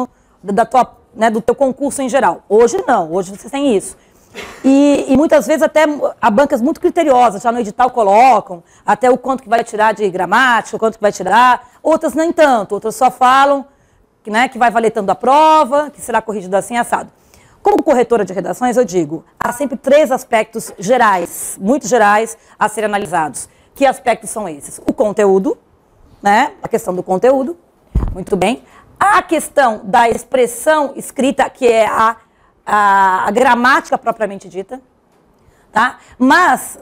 do teu concurso em geral. Hoje não, hoje você tem isso. E muitas vezes até há bancas muito criteriosas, já no edital colocam até o quanto que vai tirar de gramática, o quanto que vai tirar, outras nem tanto, outras só falam que vai valer tanto a prova, que será corrigido assim assado. Como corretora de redações, eu digo, há sempre 3 aspectos gerais, muito gerais, a serem analisados. Que aspectos são esses? O conteúdo, né? A questão do conteúdo, muito bem. A questão da expressão escrita, que é a gramática propriamente dita, tá? Mas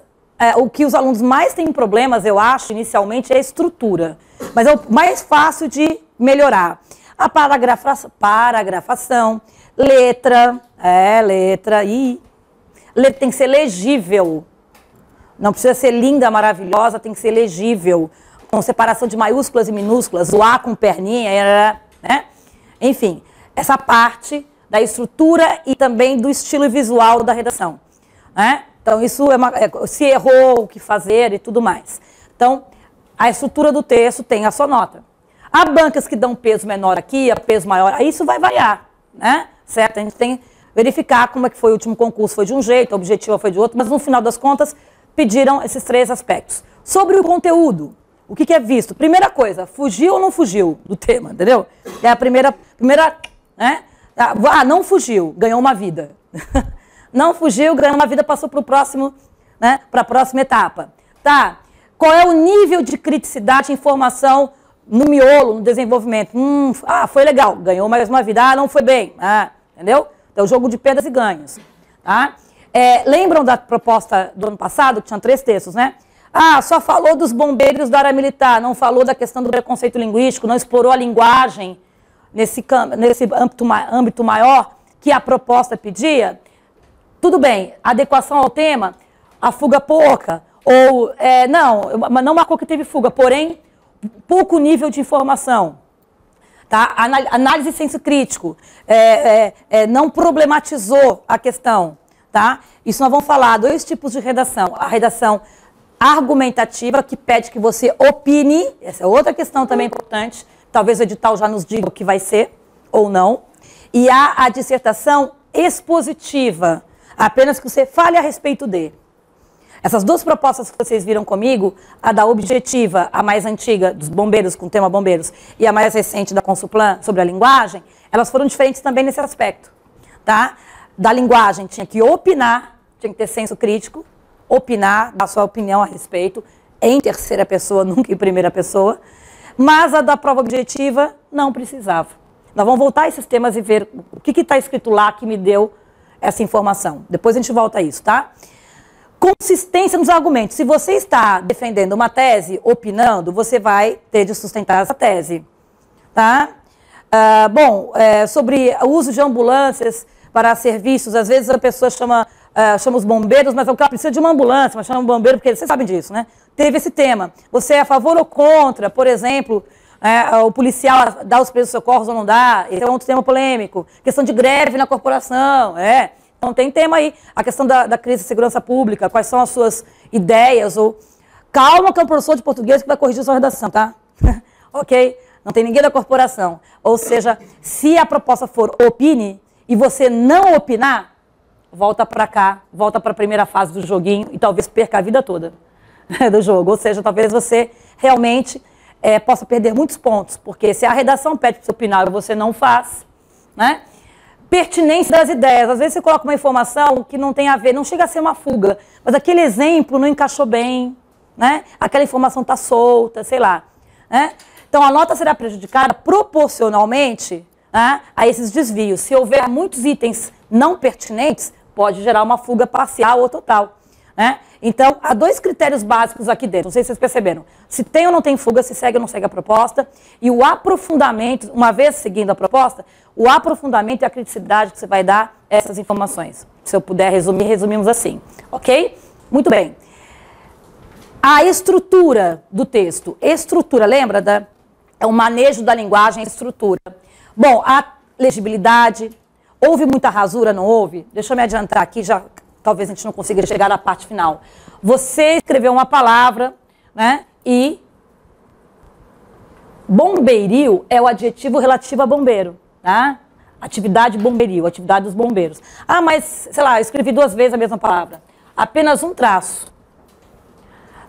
o que os alunos mais têm problemas, eu acho, inicialmente, é a estrutura. Mas é o mais fácil de melhorar. A paragrafação, letra tem que ser legível. Não precisa ser linda, maravilhosa, tem que ser legível. Com separação de maiúsculas e minúsculas, o A com perninha, né? Enfim, essa parte da estrutura e também do estilo visual da redação, né? Então, isso se errou, o que fazer e tudo mais. Então, a estrutura do texto tem a sua nota. Há bancas que dão peso menor aqui, peso maior, aí isso vai variar, né? Certo? A gente tem que verificar como é que foi o último concurso, foi de um jeito, o objetivo foi de outro, mas no final das contas, pediram esses 3 aspectos. Sobre o conteúdo, o que é visto? Primeira coisa, fugiu ou não fugiu do tema, entendeu? É a primeira, né? Não fugiu, ganhou uma vida. Não fugiu, ganhou uma vida, passou para o próximo, né? Para a próxima etapa. Tá? Qual é o nível de criticidade e informação no miolo, no desenvolvimento? Foi legal, ganhou mais uma vida. Não foi bem. Entendeu? Então, jogo de perdas e ganhos. Tá? Lembram da proposta do ano passado, que tinha 3 textos, né? Só falou dos bombeiros da área militar, não falou da questão do preconceito linguístico, não explorou a linguagem nesse âmbito maior que a proposta pedia. Tudo bem, adequação ao tema, a fuga pouca, ou não marcou que teve fuga, porém, pouco nível de informação. Tá? Análise senso crítico, não problematizou a questão. Tá? Isso nós vamos falar, 2 tipos de redação. A redação argumentativa, que pede que você opine, essa é outra questão também importante, talvez o edital já nos diga o que vai ser, ou não. E há a dissertação expositiva, apenas que você fale a respeito de. Essas duas propostas que vocês viram comigo, a da objetiva, a mais antiga dos bombeiros, com o tema bombeiros, e a mais recente da Consulplan, sobre a linguagem, elas foram diferentes também nesse aspecto. Tá? Da linguagem tinha que opinar, tinha que ter senso crítico, opinar, dar sua opinião a respeito, em terceira pessoa, nunca em primeira pessoa, mas a da prova objetiva não precisava. Nós vamos voltar a esses temas e ver o que está escrito lá que me deu essa informação. Depois a gente volta a isso, tá? Consistência nos argumentos. Se você está defendendo uma tese, opinando, você vai ter de sustentar essa tese. Tá? Sobre o uso de ambulâncias para serviços, às vezes a pessoa chama os bombeiros, mas o cara precisa de uma ambulância, mas chama um bombeiro, porque vocês sabem disso, né? Teve esse tema. Você é a favor ou contra, por exemplo, o policial dá os primeiros socorros ou não dá? Esse é outro tema polêmico. Questão de greve na corporação, Então tem tema aí, a questão da crise de segurança pública, quais são as suas ideias, ou... Calma que é um professor de português que vai corrigir sua redação, tá? Ok? Não tem ninguém da corporação. Ou seja, se a proposta for opine, e você não opinar, volta para cá, volta para a primeira fase do joguinho, e talvez perca a vida toda do jogo. Ou seja, talvez você realmente possa perder muitos pontos, porque se a redação pede para você opinar e você não faz, né? Pertinência das ideias. Às vezes você coloca uma informação que não tem a ver, não chega a ser uma fuga, mas aquele exemplo não encaixou bem, né? Aquela informação está solta, sei lá. Né? Então a nota será prejudicada proporcionalmente, né, a esses desvios. Se houver muitos itens não pertinentes, pode gerar uma fuga parcial ou total. Né? Então, há dois critérios básicos aqui dentro, não sei se vocês perceberam. Se tem ou não tem fuga, se segue ou não segue a proposta. E o aprofundamento, uma vez seguindo a proposta, o aprofundamento e a criticidade que você vai dar a essas informações. Se eu puder resumir, resumimos assim. Ok? Muito bem. A estrutura do texto. Estrutura, lembra? É o manejo da linguagem, a estrutura. Bom, a legibilidade. Houve muita rasura, não houve? Deixa eu me adiantar aqui, já talvez a gente não consiga chegar à parte final. Você escreveu uma palavra, né? E bombeiril é o adjetivo relativo a bombeiro, tá? Atividade bombeiril, atividade dos bombeiros. Ah, mas, sei lá, eu escrevi 2 vezes a mesma palavra. Apenas um traço.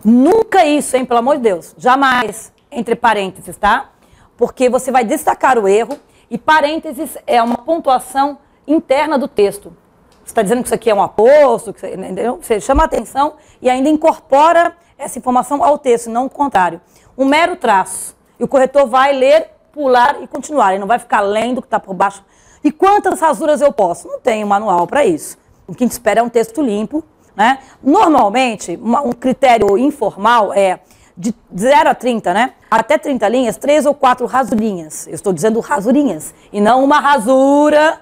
Nunca isso, hein, pelo amor de Deus. Jamais, entre parênteses, tá? Porque você vai destacar o erro e parênteses é uma pontuação interna do texto. Você está dizendo que isso aqui é um aposto, que você chama a atenção e ainda incorpora essa informação ao texto, não o contrário. Um mero traço. E o corretor vai ler, pular e continuar. Ele não vai ficar lendo o que está por baixo. E quantas rasuras eu posso? Não tem um manual para isso. O que a gente espera é um texto limpo. Né? Normalmente, um critério informal é de 0 a 30, né? Até 30 linhas, 3 ou 4 rasurinhas. Eu estou dizendo rasurinhas. E não uma rasura,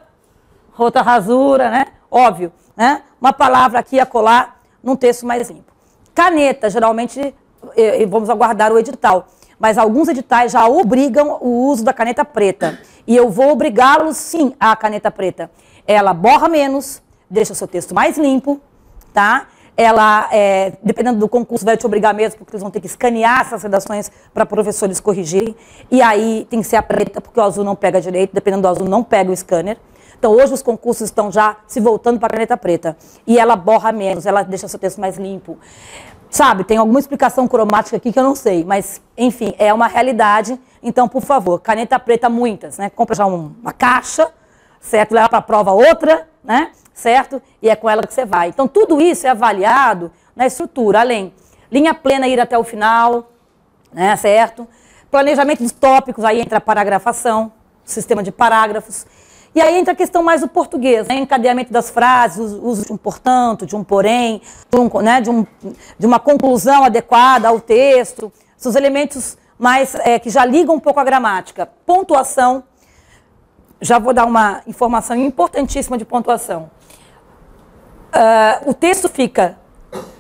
outra rasura, né? Óbvio, né? Uma palavra aqui a colar num texto mais limpo. Caneta, geralmente, vamos aguardar o edital, mas alguns editais já obrigam o uso da caneta preta. E eu vou obrigá-los, sim, à caneta preta. Ela borra menos, deixa o seu texto mais limpo, tá? Ela, dependendo do concurso, vai te obrigar mesmo, porque eles vão ter que escanear essas redações para professores corrigirem. E aí tem que ser a preta, porque o azul não pega direito, dependendo do azul não pega o scanner. Então, hoje os concursos estão já se voltando para a caneta preta. E ela borra menos, ela deixa seu texto mais limpo. Sabe, tem alguma explicação cromática aqui que eu não sei, mas, enfim, é uma realidade. Então, por favor, caneta preta muitas, né? Compra já uma caixa, certo? Leva para a prova outra, né? Certo? E é com ela que você vai. Então, tudo isso é avaliado na estrutura, além linha plena ir até o final, né? Certo? Planejamento dos tópicos, aí entra a paragrafação, sistema de parágrafos. E aí entra a questão mais do português, né? Encadeamento das frases, uso de um portanto, de um porém, de uma conclusão adequada ao texto. São os elementos mais que já ligam um pouco à gramática. Pontuação, já vou dar uma informação importantíssima de pontuação. O texto fica,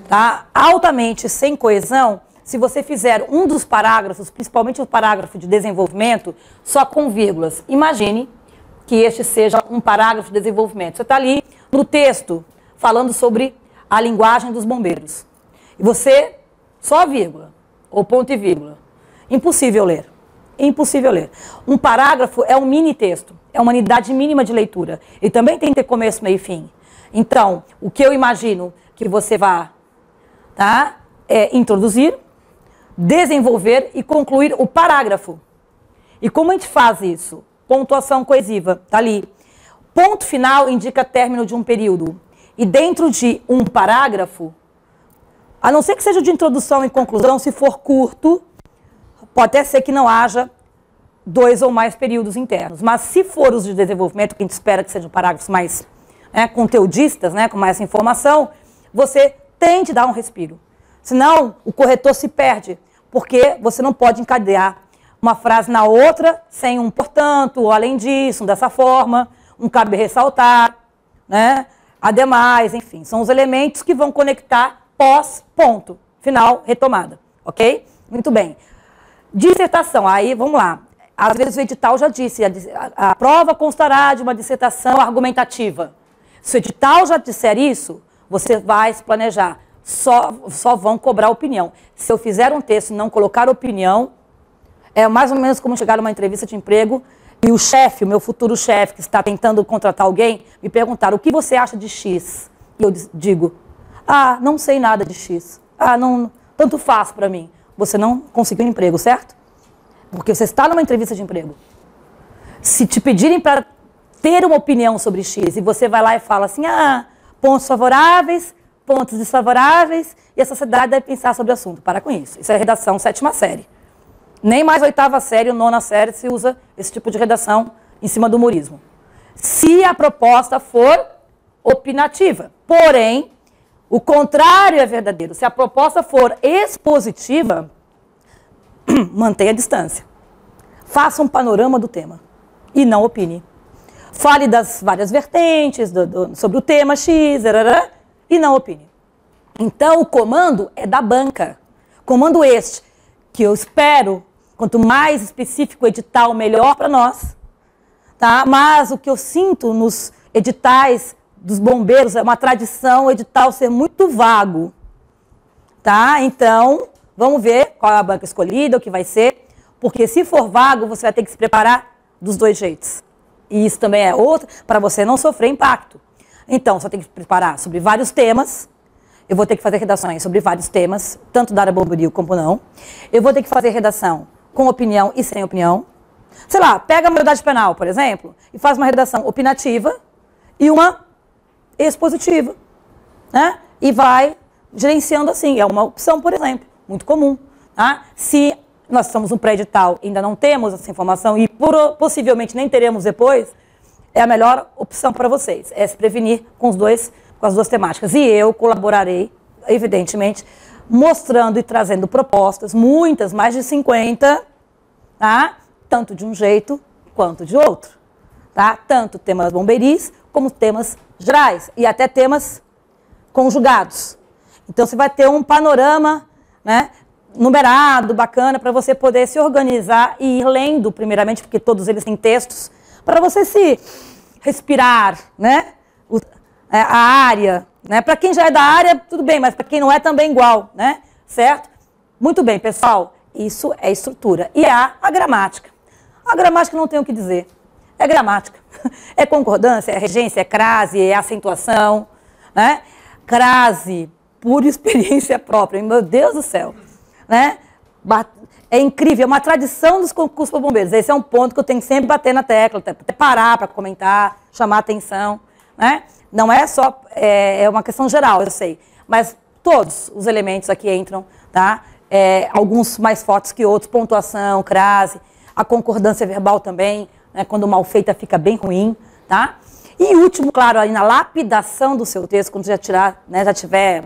tá, altamente sem coesão se você fizer um dos parágrafos, principalmente o parágrafo de desenvolvimento, só com vírgulas. Imagine que este seja um parágrafo de desenvolvimento. Você está ali no texto falando sobre a linguagem dos bombeiros. E você, só vírgula, ou ponto e vírgula. Impossível ler. Impossível ler. Um parágrafo é um mini texto, é uma unidade mínima de leitura. E também tem que ter começo, meio e fim. Então, o que eu imagino que você vá tá? Introduzir, desenvolver e concluir o parágrafo. E como a gente faz isso? Pontuação coesiva, tá ali. Ponto final indica término de um período. E dentro de um parágrafo, a não ser que seja de introdução e conclusão, se for curto, pode até ser que não haja 2 ou mais períodos internos. Mas se for os de desenvolvimento, que a gente espera que sejam parágrafos mais conteudistas, com mais informação, você tem de dar um respiro. Senão, o corretor se perde, porque você não pode encadear uma frase na outra sem um portanto, ou além disso, dessa forma, um cabe ressaltar, ademais, enfim, são os elementos que vão conectar pós, ponto, final, retomada, ok? Muito bem. Dissertação, aí vamos lá. Às vezes o edital já disse, a prova constará de uma dissertação argumentativa. Se o edital já disser isso, você vai se planejar. Só vão cobrar opinião. Se eu fizer um texto e não colocar opinião, é mais ou menos como chegar numa entrevista de emprego e o chefe, o meu futuro chefe, que está tentando contratar alguém, me perguntar o que você acha de X. E eu digo, não sei nada de X. Não, tanto faz para mim. Você não conseguiu um emprego, certo? Porque você está numa entrevista de emprego. Se te pedirem para ter uma opinião sobre X e você vai lá e fala assim, pontos favoráveis, pontos desfavoráveis, e a sociedade deve pensar sobre o assunto. Para com isso. Isso é redação 7ª série. Nem mais 8ª série ou 9ª série se usa esse tipo de redação em cima do humorismo. Se a proposta for opinativa. Porém, o contrário é verdadeiro. Se a proposta for expositiva, mantenha a distância. Faça um panorama do tema e não opine. Fale das várias vertentes sobre o tema X, e não opine. Então, o comando é da banca. Comando este, que eu espero, quanto mais específico o edital, melhor para nós. Tá? Mas o que eu sinto nos editais dos bombeiros é uma tradição o edital ser muito vago. Tá? Então, vamos ver qual é a banca escolhida, o que vai ser. Porque se for vago, você vai ter que se preparar dos 2 jeitos. E isso também é outro, para você não sofrer impacto. Então, você tem que se preparar sobre vários temas. Eu vou ter que fazer redações sobre vários temas, tanto da área bombril como não. Eu vou ter que fazer redação com opinião e sem opinião. Sei lá, pega a maioridade penal, por exemplo, e faz uma redação opinativa e uma expositiva. E vai gerenciando assim. É uma opção, por exemplo, muito comum. Tá? Se nós estamos no pré-edital e ainda não temos essa informação e possivelmente nem teremos depois, é a melhor opção para vocês. É se prevenir com as 2 temáticas. E eu colaborarei, evidentemente, mostrando e trazendo propostas, muitas, mais de 50, tá? Tanto de um jeito quanto de outro. Tá? Tanto temas bombeiris como temas gerais e até temas conjugados. Então, você vai ter um panorama, numerado, bacana, para você poder se organizar e ir lendo, primeiramente, porque todos eles têm textos, para você se respirar, a área, Para quem já é da área, tudo bem, mas para quem não é, também igual, Certo? Muito bem, pessoal, isso é estrutura. E a gramática. A gramática não tem o que dizer. É gramática. É concordância, é regência, é crase, é acentuação, Crase, por experiência própria, meu Deus do céu, É incrível, é uma tradição dos concursos para bombeiros. Esse é um ponto que eu tenho que sempre bater na tecla, até parar para comentar, chamar atenção, Não é só, é uma questão geral, eu sei, mas todos os elementos aqui entram, tá? Alguns mais fortes que outros, pontuação, crase, a concordância verbal também, quando mal feita fica bem ruim, tá? E último, claro, aí na lapidação do seu texto, quando já estiver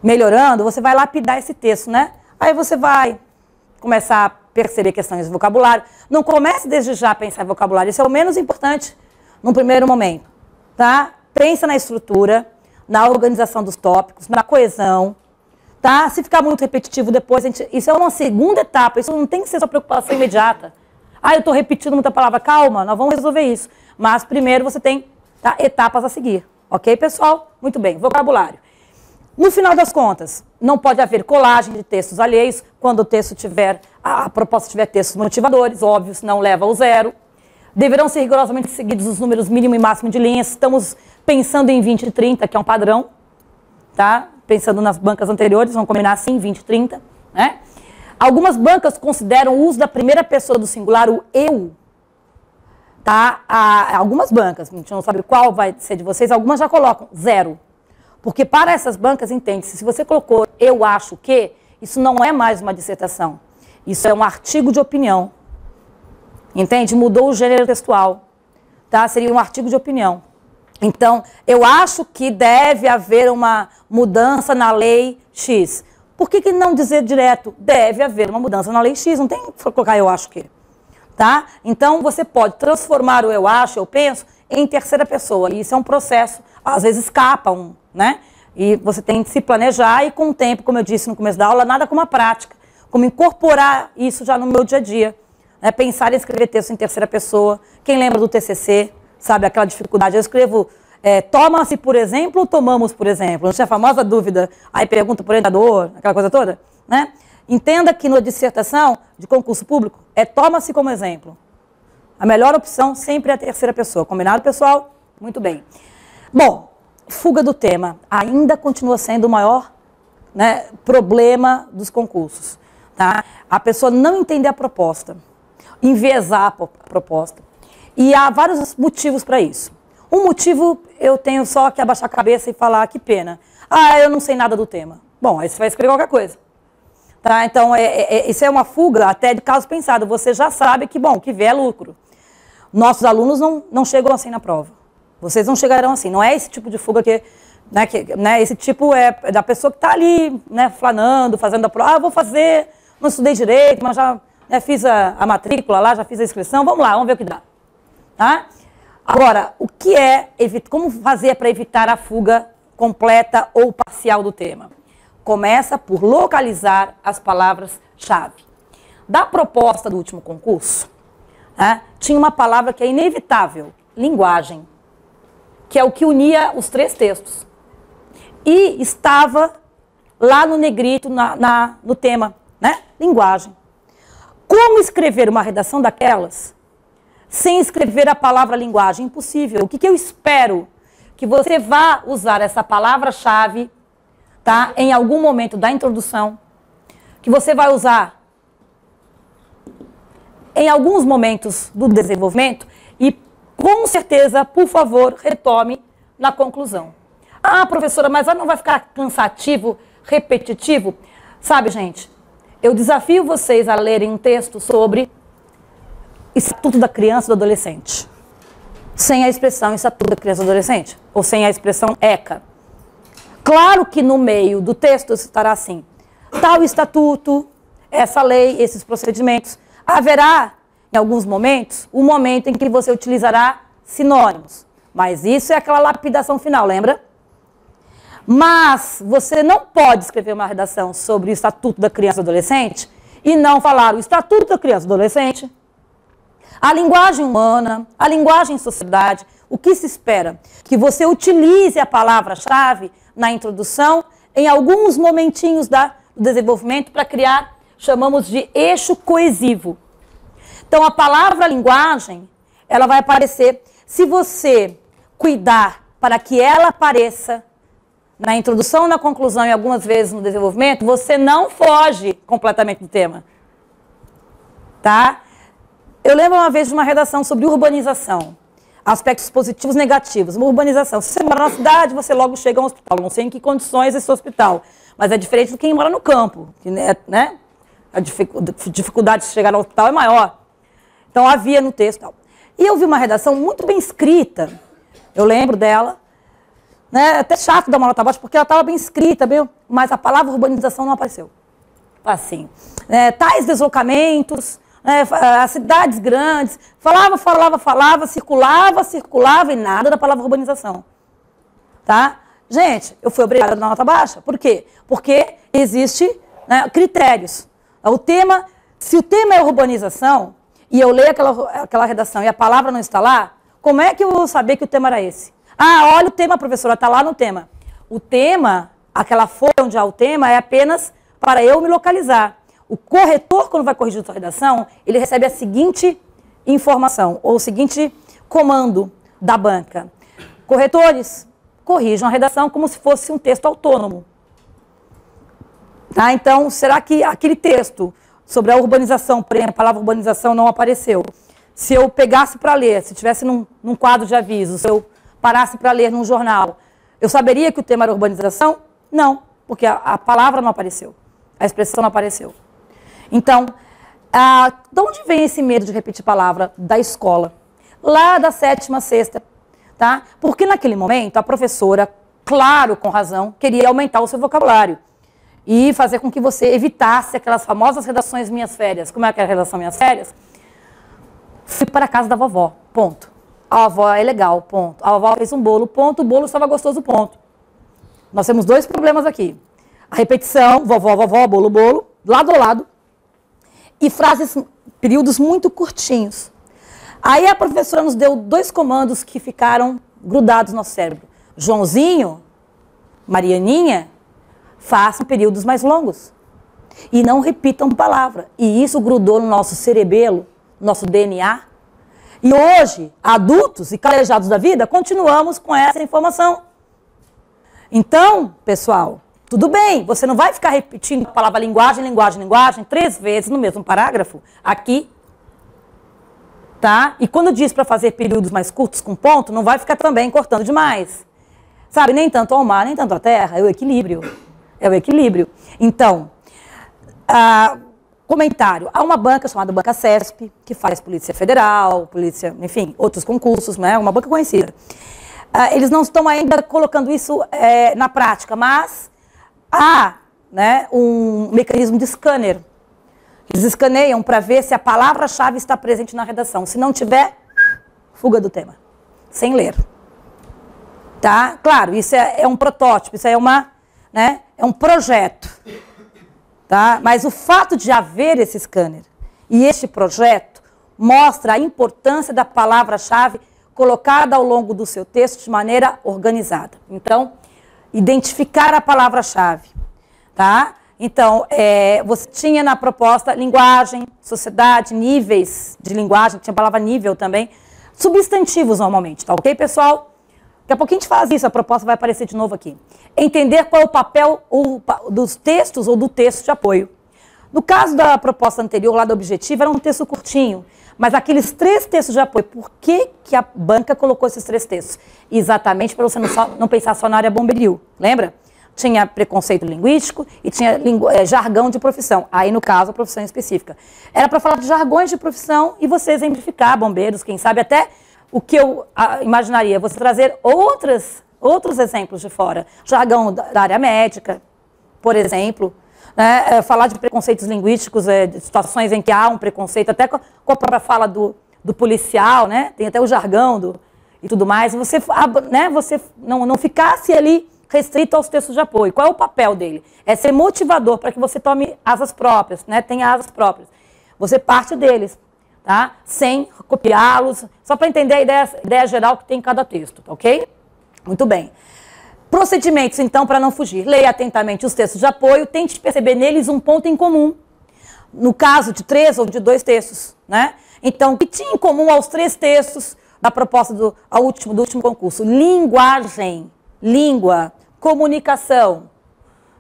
melhorando, você vai lapidar esse texto, Aí você vai começar a perceber questões de vocabulário. Não comece desde já a pensar em vocabulário, isso é o menos importante no primeiro momento, tá? Pensa na estrutura, na organização dos tópicos, na coesão, tá? Se ficar muito repetitivo depois, isso é uma segunda etapa, isso não tem que ser sua preocupação imediata. Eu estou repetindo muita palavra, calma, nós vamos resolver isso. Mas primeiro você tem etapas a seguir, ok, pessoal? Muito bem, vocabulário. No final das contas, não pode haver colagem de textos alheios quando o texto a proposta tiver textos motivadores, óbvio, senão leva ao 0. Deverão ser rigorosamente seguidos os números mínimo e máximo de linhas. Estamos pensando em 20 e 30, que é um padrão, tá? Pensando nas bancas anteriores, vamos combinar assim, 20, 30, né? Algumas bancas consideram o uso da primeira pessoa do singular, o eu, tá? Algumas bancas, a gente não sabe qual vai ser de vocês, algumas já colocam 0. Porque para essas bancas, entende-se, se você colocou eu acho que, isso não é mais uma dissertação. Isso é um artigo de opinião. Entende? Mudou o gênero textual. Tá? Seria um artigo de opinião. Então, eu acho que deve haver uma mudança na lei X. Por que não dizer direto? Deve haver uma mudança na lei X. Não tem que colocar eu acho que. Tá? Então, você pode transformar o eu acho, eu penso, em terceira pessoa. E isso é um processo, às vezes escapa né? E você tem que se planejar e com o tempo, como eu disse no começo da aula, nada como a prática. Como incorporar isso já no meu dia a dia. Né? Pensar em escrever texto em terceira pessoa. Quem lembra do TCC, sabe aquela dificuldade? Eu escrevo toma-se por exemplo ou tomamos por exemplo? Não tinha a famosa dúvida, aí pergunta por orientador, aquela coisa toda, né? Entenda que na dissertação de concurso público toma-se como exemplo. A melhor opção sempre é a terceira pessoa. Combinado, pessoal? Muito bem. Bom, fuga do tema ainda continua sendo o maior, né, problema dos concursos. Tá? A pessoa não entender a proposta, enviesar a proposta. E há vários motivos para isso. Um motivo eu tenho só que abaixar a cabeça e falar que pena. Eu não sei nada do tema. Bom, aí você vai escrever qualquer coisa. Tá? Então, isso é uma fuga até de caso pensado. Você já sabe que, bom, que vier é lucro. Nossos alunos não chegam assim na prova. Vocês não chegarão assim. Não é esse tipo de fuga né, esse tipo é da pessoa que está ali, né, flanando, fazendo a prova. Vou fazer, não estudei direito, mas já fiz a matrícula lá, já fiz a inscrição. Vamos lá, vamos ver o que dá. Tá? Agora, como fazer para evitar a fuga completa ou parcial do tema? Começa por localizar as palavras-chave. Da proposta do último concurso, tinha uma palavra que é inevitável, linguagem, que é o que unia os 3 textos. E estava lá no negrito, no tema, né? Linguagem. Como escrever uma redação daquelas sem escrever a palavra linguagem? Impossível. O que eu espero? Que você vá usar essa palavra-chave, tá? Em algum momento da introdução, que você vai usar em alguns momentos do desenvolvimento e, com certeza, por favor, retome na conclusão. Professora, mas não vai ficar cansativo, repetitivo? Sabe, gente, eu desafio vocês a lerem um texto sobre Estatuto da Criança e do Adolescente, sem a expressão Estatuto da Criança e do Adolescente, ou sem a expressão ECA. Claro que no meio do texto estará assim, tal estatuto, essa lei, esses procedimentos. Haverá, em alguns momentos, um momento em que você utilizará sinônimos. Mas isso é aquela lapidação final, lembra? Mas você não pode escrever uma redação sobre o Estatuto da Criança e do Adolescente e não falar o Estatuto da Criança e do Adolescente, a linguagem humana, a linguagem em sociedade. O que se espera? Que você utilize a palavra-chave na introdução em alguns momentinhos do desenvolvimento para criar, chamamos de eixo coesivo. Então, a palavra linguagem, ela vai aparecer, se você cuidar para que ela apareça na introdução, na conclusão e algumas vezes no desenvolvimento, você não foge completamente do tema. Tá? Eu lembro uma vez de uma redação sobre urbanização. Aspectos positivos e negativos. Uma urbanização. Se você mora na cidade, você logo chega a um hospital. Não sei em que condições é esse hospital. Mas é diferente do quem mora no campo. Né? A dificuldade de chegar ao hospital é maior. Então, havia no texto. E eu vi uma redação muito bem escrita. Eu lembro dela. Né? Até chato dar uma nota baixa, porque ela estava bem escrita, mas a palavra urbanização não apareceu. Assim. Tais deslocamentos, as cidades grandes, falava, circulava e nada da palavra urbanização. Tá? Gente, eu fui obrigada a dar nota baixa. Por quê? Porque existe critérios. Se o tema é urbanização, e eu leio aquela redação e a palavra não está lá, como é que eu vou saber que o tema era esse? Olha o tema, professora, está lá no tema. O tema, aquela folha onde há o tema, é apenas para eu me localizar. O corretor, quando vai corrigir a sua redação, ele recebe a seguinte informação, ou o seguinte comando da banca. Corretores, corrijam a redação como se fosse um texto autônomo. Tá? Então, será que aquele texto sobre a urbanização, por exemplo, a palavra urbanização não apareceu? Se eu pegasse para ler, se tivesse num quadro de aviso, se eu parasse para ler num jornal, eu saberia que o tema era urbanização? Não, porque a palavra não apareceu, a expressão não apareceu. Então, de onde vem esse medo de repetir palavra? Da escola, lá da 7ª, 6ª, tá? Porque naquele momento a professora, claro, com razão, queria aumentar o seu vocabulário e fazer com que você evitasse aquelas famosas redações Minhas Férias. Como é que é a redação Minhas Férias? Fui para a casa da vovó, ponto. A avó é legal, ponto. A avó fez um bolo, ponto. O bolo estava gostoso, ponto. Nós temos 2 problemas aqui. A repetição, vovó, vovó, bolo, bolo, lado a lado. E frases, períodos muito curtinhos. Aí a professora nos deu 2 comandos que ficaram grudados no nosso cérebro. Joãozinho, Marianinha, façam períodos mais longos. E não repitam palavra. E isso grudou no nosso cerebelo, no nosso DNA. E hoje, adultos e calejados da vida, continuamos com essa informação. Então, pessoal, tudo bem, você não vai ficar repetindo a palavra linguagem, linguagem, linguagem 3 vezes no mesmo parágrafo, aqui. Tá? E quando diz para fazer períodos mais curtos com ponto, não vai ficar também cortando demais. Sabe, nem tanto ao mar, nem tanto à terra, é o equilíbrio. É o equilíbrio. Então, comentário. Há uma banca chamada Banca CESP, que faz Polícia Federal, Polícia, enfim, outros concursos, né? Uma banca conhecida. Eles não estão ainda colocando isso na prática, mas há, né, um mecanismo de scanner. Eles escaneiam para ver se a palavra-chave está presente na redação. Se não tiver, fuga do tema, sem ler. Tá? Claro, isso é um protótipo, isso é é um projeto. Tá? Mas o fato de haver esse scanner e este projeto mostra a importância da palavra-chave colocada ao longo do seu texto de maneira organizada. Então, identificar a palavra-chave. Tá? Então, você tinha na proposta linguagem, sociedade, níveis de linguagem, tinha a palavra nível também, substantivos normalmente, tá ok, pessoal? Daqui a pouquinho a gente faz isso, a proposta vai aparecer de novo aqui. Entender qual é o papel dos textos ou do texto de apoio. No caso da proposta anterior, lá do objetivo, era um texto curtinho, mas aqueles 3 textos de apoio, por que a banca colocou esses 3 textos? Exatamente para você não pensar só na área bombeiril, lembra? Tinha preconceito linguístico e tinha jargão de profissão. Aí, no caso, a profissão específica. Era para falar de jargões de profissão e você exemplificar bombeiros, quem sabe até o que eu imaginaria, você trazer outros exemplos de fora. Jargão da área médica, por exemplo. Né? Falar de preconceitos linguísticos, de situações em que há um preconceito, até com a própria fala do policial, né? Tem até o jargão e tudo mais. Você não ficasse ali restrito aos textos de apoio. Qual é o papel dele? É ser motivador para que você tome asas próprias, né? Tenha asas próprias. Você parte deles, tá? Sem copiá-los, só para entender a ideia geral que tem em cada texto, tá ok? Muito bem. Procedimentos, então, para não fugir. Leia atentamente os textos de apoio, tente perceber neles um ponto em comum. No caso de 3 ou de 2 textos, né? Então, o que tinha em comum aos 3 textos da proposta do último concurso? Linguagem, língua, comunicação,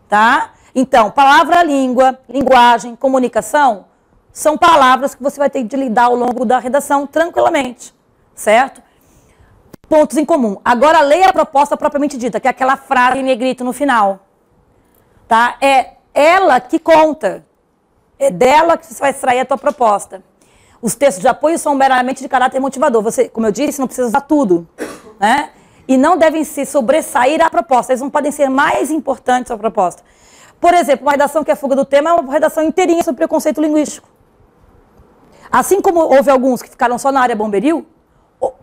tá? Então, palavra, língua, linguagem, comunicação, são palavras que você vai ter de lidar ao longo da redação tranquilamente, certo? Pontos em comum. Agora, leia a proposta propriamente dita, que é aquela frase em negrito no final, tá? É ela que conta, é dela que você vai extrair a tua proposta. Os textos de apoio são meramente de caráter motivador. Você, como eu disse, não precisa usar tudo, né? E não devem se sobressair à proposta. Eles não podem ser mais importantes à proposta. Por exemplo, uma redação que é fuga do tema é uma redação inteirinha sobre preconceito linguístico. Assim como houve alguns que ficaram só na área bombeiril,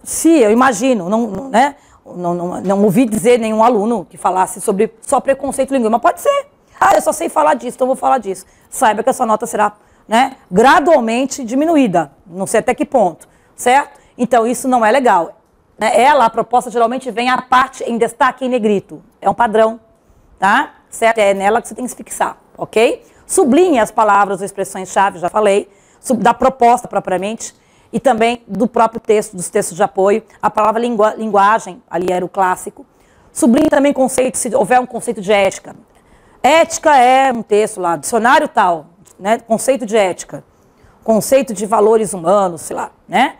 se eu imagino, não ouvi dizer nenhum aluno que falasse sobre só preconceito linguístico, mas pode ser. Eu só sei falar disso, então vou falar disso. Saiba que a sua nota será, né, gradualmente diminuída, não sei até que ponto, certo? Então isso não é legal. A proposta geralmente vem a parte em destaque em negrito. É um padrão, tá? Certo? É nela que você tem que se fixar, ok? Sublinhe as palavras ou expressões-chave, já falei, da proposta propriamente, e também do próprio texto, dos textos de apoio. A palavra linguagem, ali era o clássico. Sublinhe também conceitos, se houver um conceito de ética. Ética é um texto lá, dicionário tal, né? Conceito de ética, conceito de valores humanos, sei lá, né?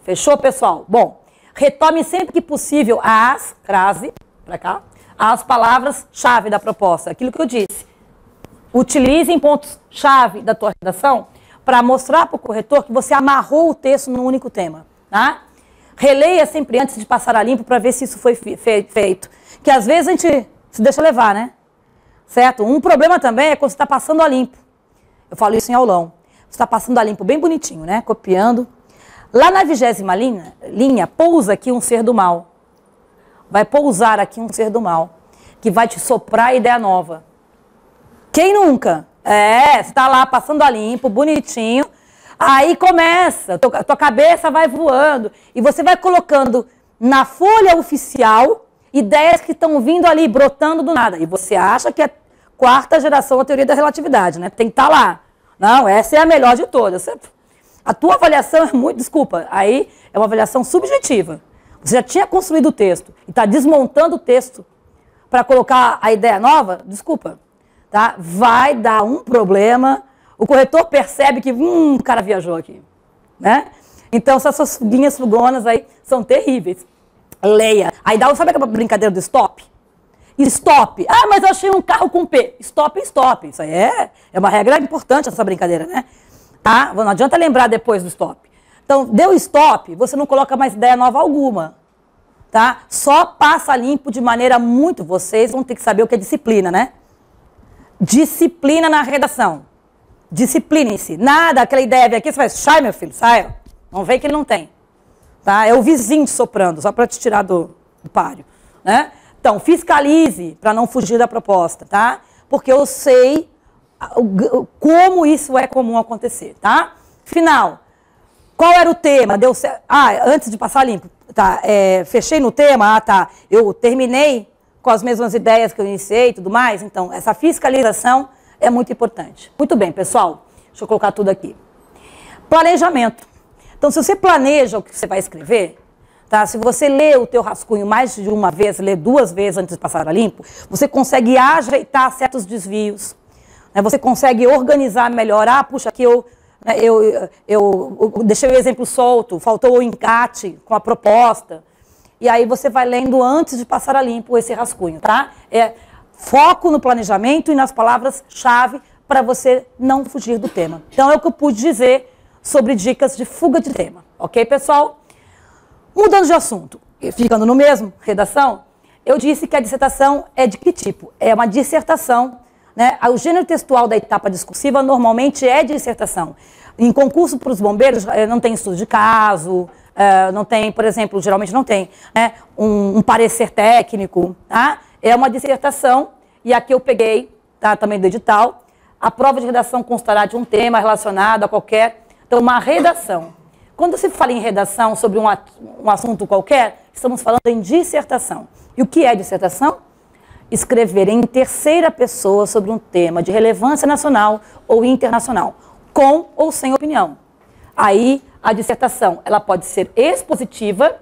Fechou, pessoal? Bom, retome sempre que possível crase, pra cá, as palavras-chave da proposta, aquilo que eu disse. Utilize pontos-chave da tua redação para mostrar para o corretor que você amarrou o texto num único tema, tá? Releia sempre antes de passar a limpo para ver se isso foi feito. Que às vezes a gente se deixa levar, né? Certo? Um problema também é quando você está passando a limpo. Eu falo isso em aulão. Você está passando a limpo bem bonitinho, né? Copiando. Lá na 20ª linha, pousa aqui um ser do mal. Vai pousar aqui um ser do mal, que vai te soprar ideia nova. Quem nunca? Você está lá passando a limpo, bonitinho, aí começa, tua cabeça vai voando, e você vai colocando na folha oficial ideias que estão vindo ali, brotando do nada. E você acha que é 4ª geração da teoria da relatividade, né? Tem que estar lá. Não, essa é a melhor de todas. A tua avaliação é muito, desculpa, aí é uma avaliação subjetiva. Você já tinha construído o texto e está desmontando o texto para colocar a ideia nova, desculpa, tá? Vai dar um problema, o corretor percebe que, o cara viajou aqui, né? Então, essas fuguinhas fugonas aí são terríveis. Leia. Aí sabe aquela brincadeira do stop? Stop. Ah, mas eu achei um carro com P. Stop, stop. Isso aí é uma regra importante, essa brincadeira, né? Tá? Não adianta lembrar depois do stop. Então, deu stop, você não coloca mais ideia nova alguma. Tá? Só passa limpo de maneira muito... Vocês vão ter que saber o que é disciplina, né? Disciplina na redação. Disciplinem-se. Nada, aquela ideia vem aqui, você faz, sai meu filho, sai. Não vem que ele não tem. Tá? É o vizinho te soprando, só para te tirar do páreo. Né? Então, fiscalize para não fugir da proposta, tá? Porque eu sei como isso é comum acontecer, tá? Final. Qual era o tema? Deu certo? Antes de passar limpo, tá? Fechei no tema, tá? Eu terminei com as mesmas ideias que eu iniciei e tudo mais. Então, essa fiscalização é muito importante. Muito bem, pessoal. Deixa eu colocar tudo aqui. Planejamento. Então, se você planeja o que você vai escrever, tá? Se você lê o teu rascunho mais de uma vez, lê 2 vezes antes de passar a limpo, você consegue ajeitar certos desvios, né? Você consegue organizar melhor. Puxa, aqui eu deixei o exemplo solto, faltou o encate com a proposta. E aí você vai lendo antes de passar a limpo esse rascunho, tá? Foco no planejamento e nas palavras-chave para você não fugir do tema. Então, é o que eu pude dizer sobre dicas de fuga de tema. Ok, pessoal? Mudando de assunto, ficando no mesmo, redação, eu disse que a dissertação é de que tipo? É uma dissertação, né? O gênero textual da etapa discursiva normalmente é dissertação. Em concurso para os bombeiros não tem estudo de caso, não tem, por exemplo, geralmente não tem, né, um parecer técnico, tá? É uma dissertação, e aqui eu peguei, tá, também do edital, a prova de redação constará de um tema relacionado a qualquer... Então, uma redação. Quando se fala em redação sobre um assunto qualquer, estamos falando em dissertação. E o que é dissertação? Escrever em terceira pessoa sobre um tema de relevância nacional ou internacional, com ou sem opinião. Aí, a dissertação, ela pode ser expositiva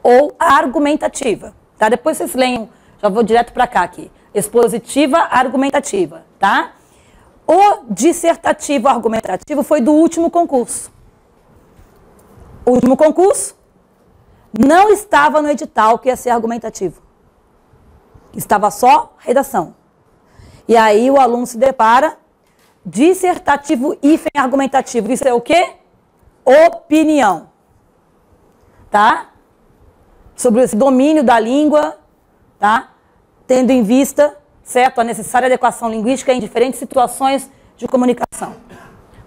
ou argumentativa. Tá? Depois vocês leiam, já vou direto para cá aqui. Expositiva, argumentativa, tá? O dissertativo argumentativo foi do último concurso. O último concurso não estava no edital que ia ser argumentativo. Estava só redação. E aí o aluno se depara, dissertativo e argumentativo. Isso é o quê? Opinião. Tá? Sobre esse domínio da língua, tá? Tendo em vista, certo, a necessária adequação linguística em diferentes situações de comunicação.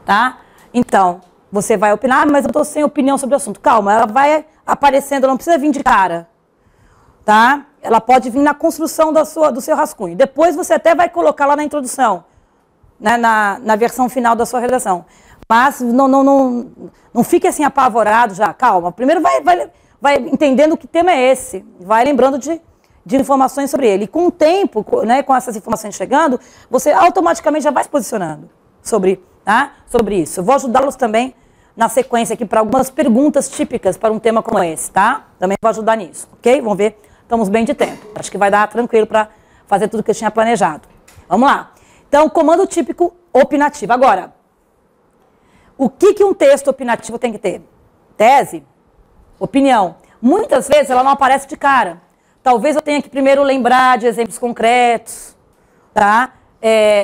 Tá? Então, você vai opinar, mas eu estou sem opinião sobre o assunto. Calma, ela vai aparecendo, não precisa vir de cara. Tá? Ela pode vir na construção do seu rascunho. Depois você até vai colocar lá na introdução, né, na versão final da sua redação. Mas não fique assim apavorado já. Calma, primeiro vai entendendo que tema é esse. Vai lembrando de informações sobre ele. E com o tempo, né, com essas informações chegando, você automaticamente já vai se posicionando sobre isso. Eu vou ajudá-los também na sequência aqui para algumas perguntas típicas para um tema como esse, tá? Também vou ajudar nisso, ok? Vamos ver, estamos bem de tempo. Acho que vai dar tranquilo para fazer tudo que eu tinha planejado. Vamos lá. Então, comando típico opinativo. Agora, o que um texto opinativo tem que ter? Tese, opinião. Muitas vezes ela não aparece de cara. Talvez eu tenha que primeiro lembrar de exemplos concretos, tá?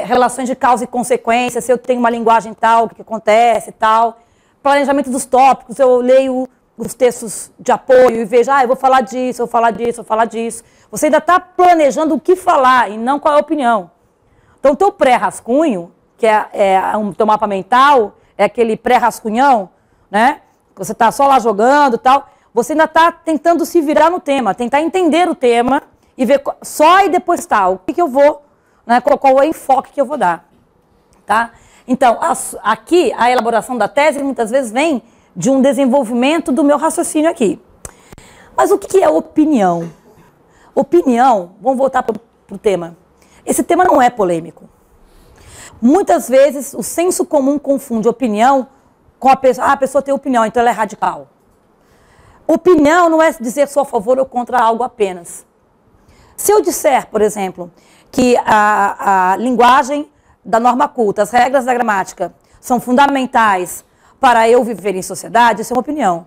Relações de causa e consequência, se eu tenho uma linguagem tal, o que acontece e tal. Planejamento dos tópicos, eu leio os textos de apoio e vejo, eu vou falar disso, eu vou falar disso, eu vou falar disso. Você ainda está planejando o que falar e não qual é a opinião. Então, o teu pré-rascunho, que é um teu mapa mental, é aquele pré-rascunhão, né? Você está só lá jogando e tal. Você ainda está tentando se virar no tema, tentar entender o tema e ver só e depois o que eu vou, né? Qual é o enfoque que eu vou dar, tá? Então, aqui, a elaboração da tese muitas vezes vem de um desenvolvimento do meu raciocínio aqui. Mas o que é opinião? Opinião, vamos voltar para o tema. Esse tema não é polêmico. Muitas vezes o senso comum confunde opinião com a pessoa. A pessoa tem opinião, então ela é radical. Opinião não é dizer sou a favor ou contra algo apenas. Se eu disser, por exemplo, que a linguagem da norma culta, as regras da gramática, são fundamentais para eu viver em sociedade, isso é uma opinião.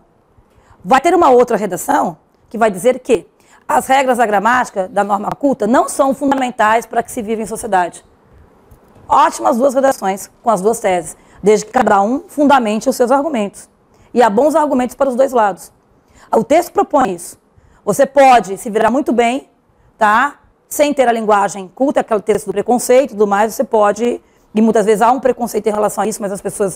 Vai ter uma outra redação que vai dizer que as regras da gramática, da norma culta, não são fundamentais para que se viva em sociedade. Ótimas duas redações com as duas teses, desde que cada um fundamente os seus argumentos. E há bons argumentos para os dois lados. O texto propõe isso. Você pode se virar muito bem, tá? Sem ter a linguagem culta, aquele texto do preconceito e tudo mais, você pode, e muitas vezes há um preconceito em relação a isso, mas as pessoas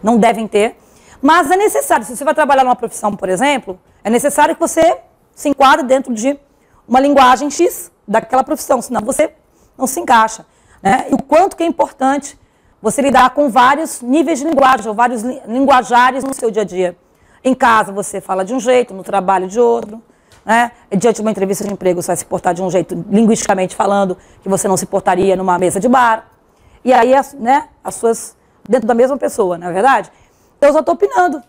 não devem ter. Mas é necessário, se você vai trabalhar numa profissão, por exemplo, é necessário que você se enquadre dentro de uma linguagem X daquela profissão, senão você não se encaixa, né? E o quanto que é importante você lidar com vários níveis de linguagem, ou vários linguajares no seu dia a dia. Em casa você fala de um jeito, no trabalho de outro, né? Diante de uma entrevista de emprego você vai se portar de um jeito, linguisticamente falando, que você não se portaria numa mesa de bar. E aí, né, as suas, dentro da mesma pessoa, não é verdade? Então eu só estou opinando.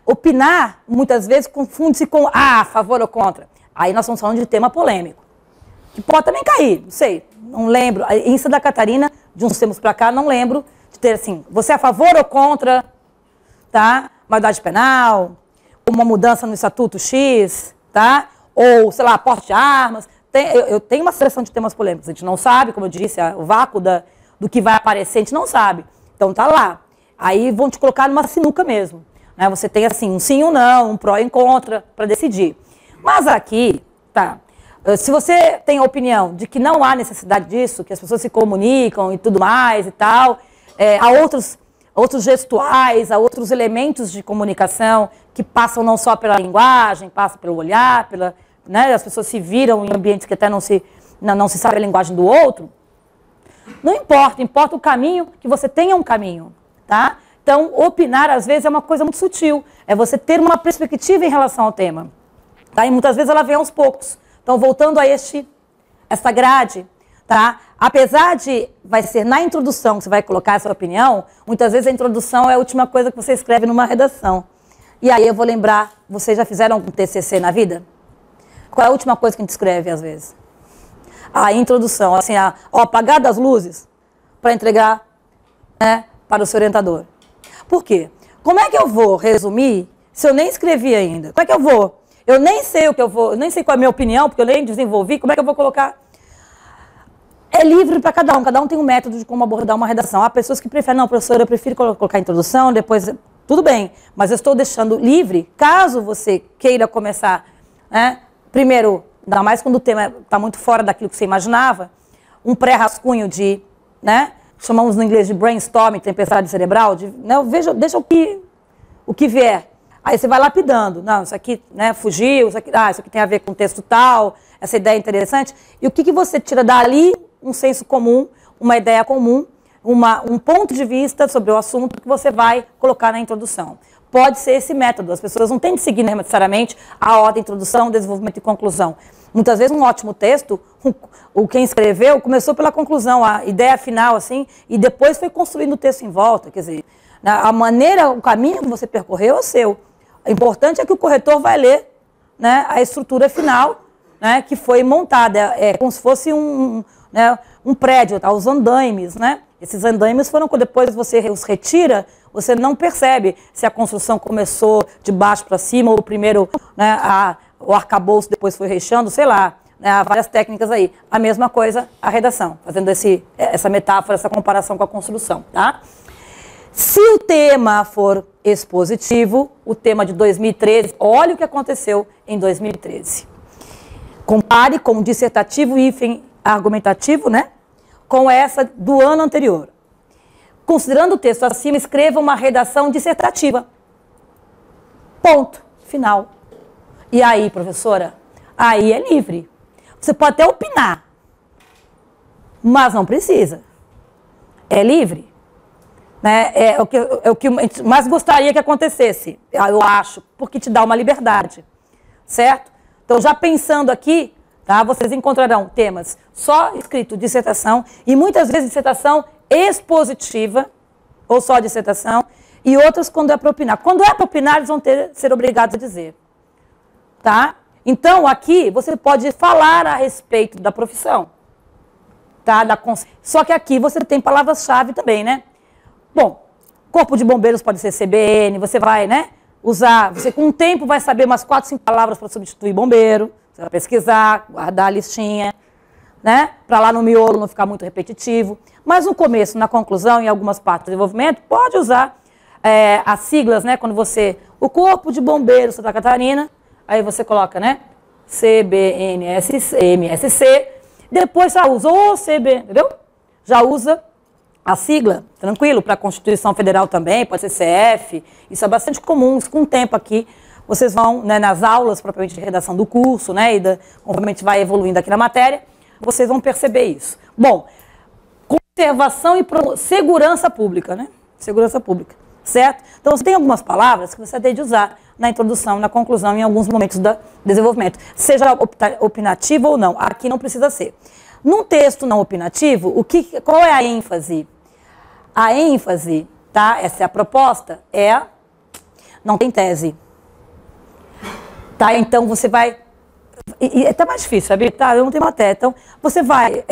Opinar, muitas vezes, confunde-se com a favor ou contra. Aí nós estamos falando de tema polêmico. Que pode também cair, não sei, não lembro. Em Santa Catarina, de uns tempos para cá, não lembro de ter assim, você é a favor ou contra, tá? Maioridade penal, uma mudança no Estatuto X, tá? Ou, sei lá, porte de armas. Eu tenho uma seleção de temas polêmicos. A gente não sabe, como eu disse, o vácuo do que vai aparecer, a gente não sabe. Então tá lá. Aí vão te colocar numa sinuca mesmo, né? Você tem assim, um sim ou não, um pró e um contra para decidir. Mas aqui, tá, se você tem a opinião de que não há necessidade disso, que as pessoas se comunicam e tudo mais e tal, há outros gestuais, há outros elementos de comunicação que passam não só pela linguagem, passam pelo olhar, né, as pessoas se viram em ambientes que até não se sabe a linguagem do outro. Não importa, importa o caminho, que você tenha um caminho. Tá? Então, opinar, às vezes, é uma coisa muito sutil. É você ter uma perspectiva em relação ao tema. Tá? E muitas vezes ela vem aos poucos. Então, voltando a essa grade, tá? Apesar de, vai ser na introdução que você vai colocar essa opinião, muitas vezes a introdução é a última coisa que você escreve numa redação. E aí eu vou lembrar, vocês já fizeram algum TCC na vida? Qual é a última coisa que a gente escreve, às vezes? A introdução, assim, apagar das luzes para entregar, né, para o seu orientador. Por quê? Como é que eu vou resumir se eu nem escrevi ainda? Como é que eu vou? Eu nem sei eu nem sei qual é a minha opinião, porque eu nem desenvolvi, como é que eu vou colocar? É livre para cada um tem um método de como abordar uma redação. Há pessoas que preferem, não, professora, eu prefiro colocar a introdução, depois, tudo bem, mas eu estou deixando livre, caso você queira começar, né, primeiro, ainda mais quando o tema está muito fora daquilo que você imaginava, um pré-rascunho de, né, chamamos no inglês de brainstorming, tempestade cerebral, né, deixa o que vier. Aí você vai lapidando. Não, isso aqui, né, fugiu, isso aqui tem a ver com o texto tal, essa ideia é interessante. E o que você tira dali? Um senso comum, uma ideia comum, um ponto de vista sobre o assunto que você vai colocar na introdução. Pode ser esse método. As pessoas não têm de seguir necessariamente a ordem, introdução, desenvolvimento e conclusão. Muitas vezes um ótimo texto, quem escreveu começou pela conclusão, a ideia final, assim, e depois foi construindo o texto em volta. Quer dizer, a maneira, o caminho que você percorreu é o seu. O importante é que o corretor vai ler, né, a estrutura final, né, que foi montada. É como se fosse né, um prédio, tá, os andaimes, né? Esses andaimes foram, depois você os retira, você não percebe se a construção começou de baixo para cima, ou primeiro, né, o arcabouço depois foi recheando, sei lá, né, há várias técnicas aí. A mesma coisa a redação, fazendo essa metáfora, essa comparação com a construção, tá? Se o tema for expositivo, o tema de 2013, olha o que aconteceu em 2013. Compare com o dissertativo e hífen argumentativo, né, com essa do ano anterior. Considerando o texto acima, escreva uma redação dissertativa. Ponto. Final. E aí, professora? Aí é livre. Você pode até opinar, mas não precisa. É livre. Né? É o que a gente mais gostaria que acontecesse, eu acho, porque te dá uma liberdade. Certo? Então, já pensando aqui, tá, vocês encontrarão temas só escrito dissertação, e muitas vezes dissertação expositiva, ou só dissertação, e outras quando é para opinar. Quando é para opinar, eles vão ser obrigados a dizer. Tá? Então, aqui, você pode falar a respeito da profissão. Tá? Só que aqui você tem palavras-chave também, né? Bom, Corpo de Bombeiros pode ser CBN, você vai, né, usar, você com o tempo vai saber umas 4, 5 palavras para substituir bombeiro, você vai pesquisar, guardar a listinha, né, para lá no miolo não ficar muito repetitivo. Mas no começo, na conclusão, em algumas partes do desenvolvimento, pode usar as siglas, né, quando você, o Corpo de Bombeiros Santa Catarina, aí você coloca, né, CBNSC, MSC, depois já usa o CB, entendeu? Já usa a sigla, tranquilo, para a Constituição Federal também, pode ser CF, isso é bastante comum, isso com o tempo aqui, vocês vão, né, nas aulas propriamente de redação do curso, né, conforme a gente vai evoluindo aqui na matéria, vocês vão perceber isso. Bom, conservação e segurança pública, né, segurança pública, certo? Então, você tem algumas palavras que você tem de usar na introdução, na conclusão, em alguns momentos do desenvolvimento, seja opinativo ou não, aqui não precisa ser. Num texto não opinativo, qual é a ênfase? A ênfase, tá? Essa é a proposta, não tem tese. Tá? Então você vai, e tá mais difícil, sabe? Tá, eu não tenho matéria. Então você vai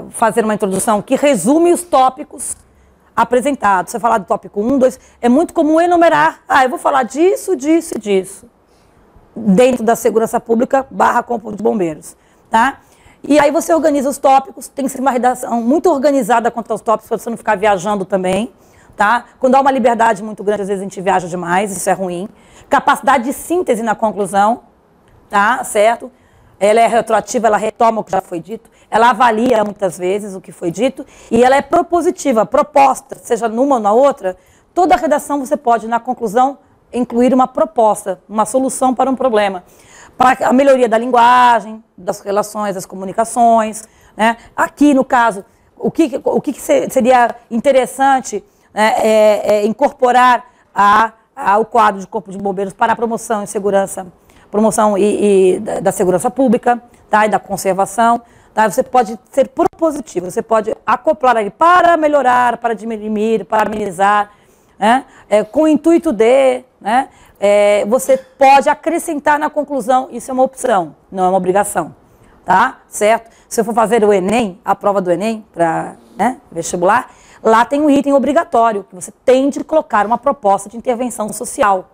fazer uma introdução que resume os tópicos apresentados. Você falar do tópico 1, 2, é muito comum enumerar, eu vou falar disso, disso e disso. Dentro da segurança pública / Corpo de Bombeiros, tá? E aí você organiza os tópicos, tem que ser uma redação muito organizada quanto aos tópicos, para você não ficar viajando também, tá? Quando há uma liberdade muito grande, às vezes a gente viaja demais, isso é ruim. Capacidade de síntese na conclusão, tá? Certo? Ela é retroativa, ela retoma o que já foi dito, ela avalia muitas vezes o que foi dito, e ela é propositiva, proposta, seja numa ou na outra, toda a redação você pode, na conclusão, incluir uma proposta, uma solução para um problema. Para a melhoria da linguagem, das relações, das comunicações, né? Aqui, no caso, o que seria interessante, né, incorporar ao quadro de Corpo de Bombeiros para a promoção e segurança, da segurança pública, tá? E da conservação. Tá? Você pode ser propositivo, você pode acoplar ali para melhorar, para diminuir, para amenizar, né? Com o intuito de, né? Você pode acrescentar na conclusão, isso é uma opção, não é uma obrigação, tá? Certo? Se eu for fazer o Enem, a prova do Enem, para, né, vestibular, lá tem um item obrigatório, que você tem de colocar uma proposta de intervenção social.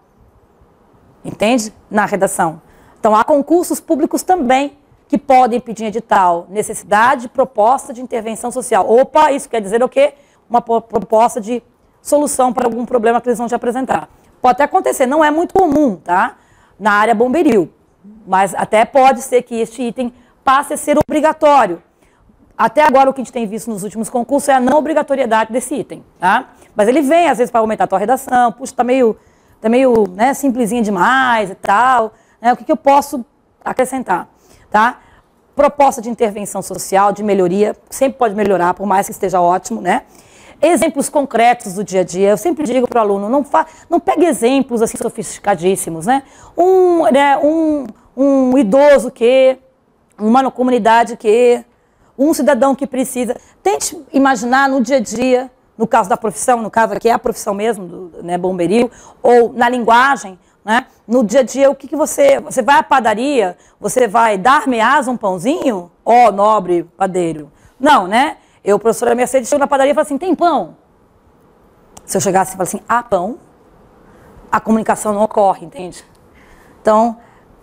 Entende? Na redação. Então, há concursos públicos também que podem pedir edital, necessidade de proposta de intervenção social. Opa, isso quer dizer o quê? Uma proposta de solução para algum problema que eles vão te apresentar. Pode até acontecer, não é muito comum, tá? Na área bomberil, mas até pode ser que este item passe a ser obrigatório. Até agora o que a gente tem visto nos últimos concursos é a não obrigatoriedade desse item, tá? Mas ele vem às vezes para aumentar a tua redação, puxa, tá meio né, simplesinha demais e tal, né? O que eu posso acrescentar, tá? Proposta de intervenção social, de melhoria, sempre pode melhorar, por mais que esteja ótimo, né? Exemplos concretos do dia a dia. Eu sempre digo para o aluno, não pegue exemplos assim sofisticadíssimos, né? Um idoso que, uma comunidade que, um cidadão que precisa. Tente imaginar no dia a dia, no caso da profissão, no caso aqui é a profissão mesmo, né, bomberil, ou na linguagem, né? No dia a dia, o que você vai à padaria, você vai dar-me-ás um pãozinho? Ó, nobre padeiro. Não, né? Eu, professora Mercedes, chego na padaria e falo assim, tem pão? Se eu chegasse e falasse assim, há pão, a comunicação não ocorre, entende? Então,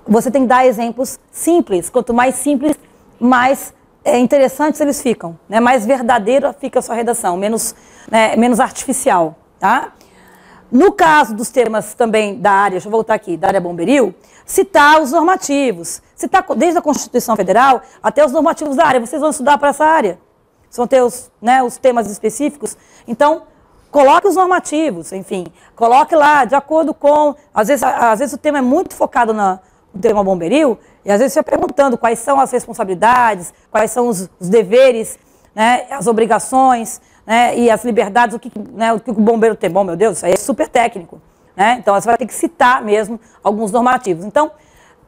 você tem que dar exemplos simples. Quanto mais simples, mais interessantes eles ficam, né? Mais verdadeira fica a sua redação, menos artificial, tá? No caso dos temas também da área, deixa eu voltar aqui, da área bomberil, citar os normativos. Citar desde a Constituição Federal até os normativos da área. Vocês vão estudar para essa área. Vocês vão ter os temas específicos. Então, coloque os normativos, enfim. Coloque lá, de acordo com... Às vezes o tema é muito focado no tema bomberil, e às vezes você vai perguntando quais são as responsabilidades, quais são os deveres, né, as obrigações, né, e as liberdades, o que o bombeiro tem. Bom, meu Deus, isso aí é super técnico. Né? Então, você vai ter que citar mesmo alguns normativos. Então,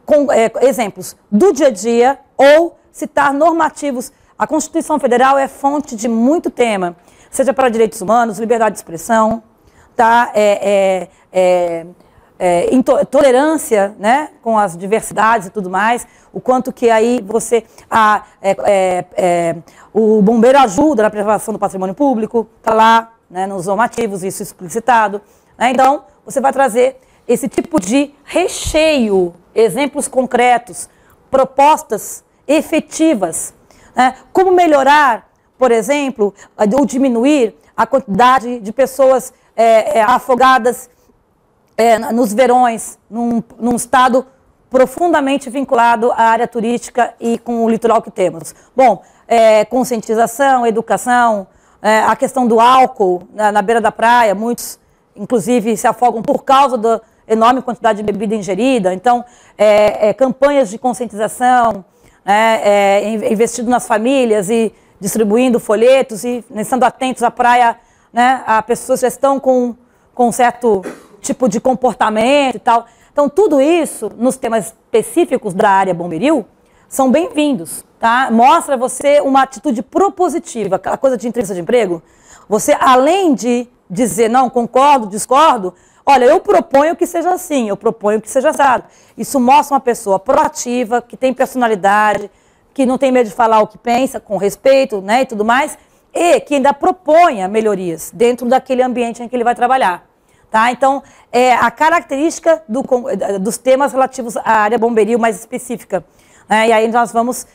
com exemplos do dia a dia ou citar normativos. A Constituição Federal é fonte de muito tema, seja para direitos humanos, liberdade de expressão, tá? Tolerância, né, com as diversidades e tudo mais, o quanto que aí você... o bombeiro ajuda na preservação do patrimônio público, está lá, né, nos normativos, isso explicitado. Né? Então, você vai trazer esse tipo de recheio, exemplos concretos, propostas efetivas. Né? Como melhorar, por exemplo, ou diminuir a quantidade de pessoas afogadas nos verões, num estado profundamente vinculado à área turística e com o litoral que temos. Bom, conscientização, educação, a questão do álcool na beira da praia, muitos, inclusive, se afogam por causa da enorme quantidade de bebida ingerida. Então, campanhas de conscientização, investindo nas famílias e distribuindo folhetos e estando atentos à praia, né, a pessoas que já estão com um certo tipo de comportamento e tal. Então, tudo isso, nos temas específicos da área bomberil, são bem-vindos, tá? Mostra você uma atitude propositiva, aquela coisa de entrevista de emprego. Você, além de dizer, não, concordo, discordo, olha, eu proponho que seja assim, eu proponho que seja assado. Isso mostra uma pessoa proativa, que tem personalidade, que não tem medo de falar o que pensa, com respeito, né, e tudo mais, e que ainda proponha melhorias dentro daquele ambiente em que ele vai trabalhar. Tá? Então, a característica dos temas relativos à área bomberil mais específica. Né? E aí nós vamos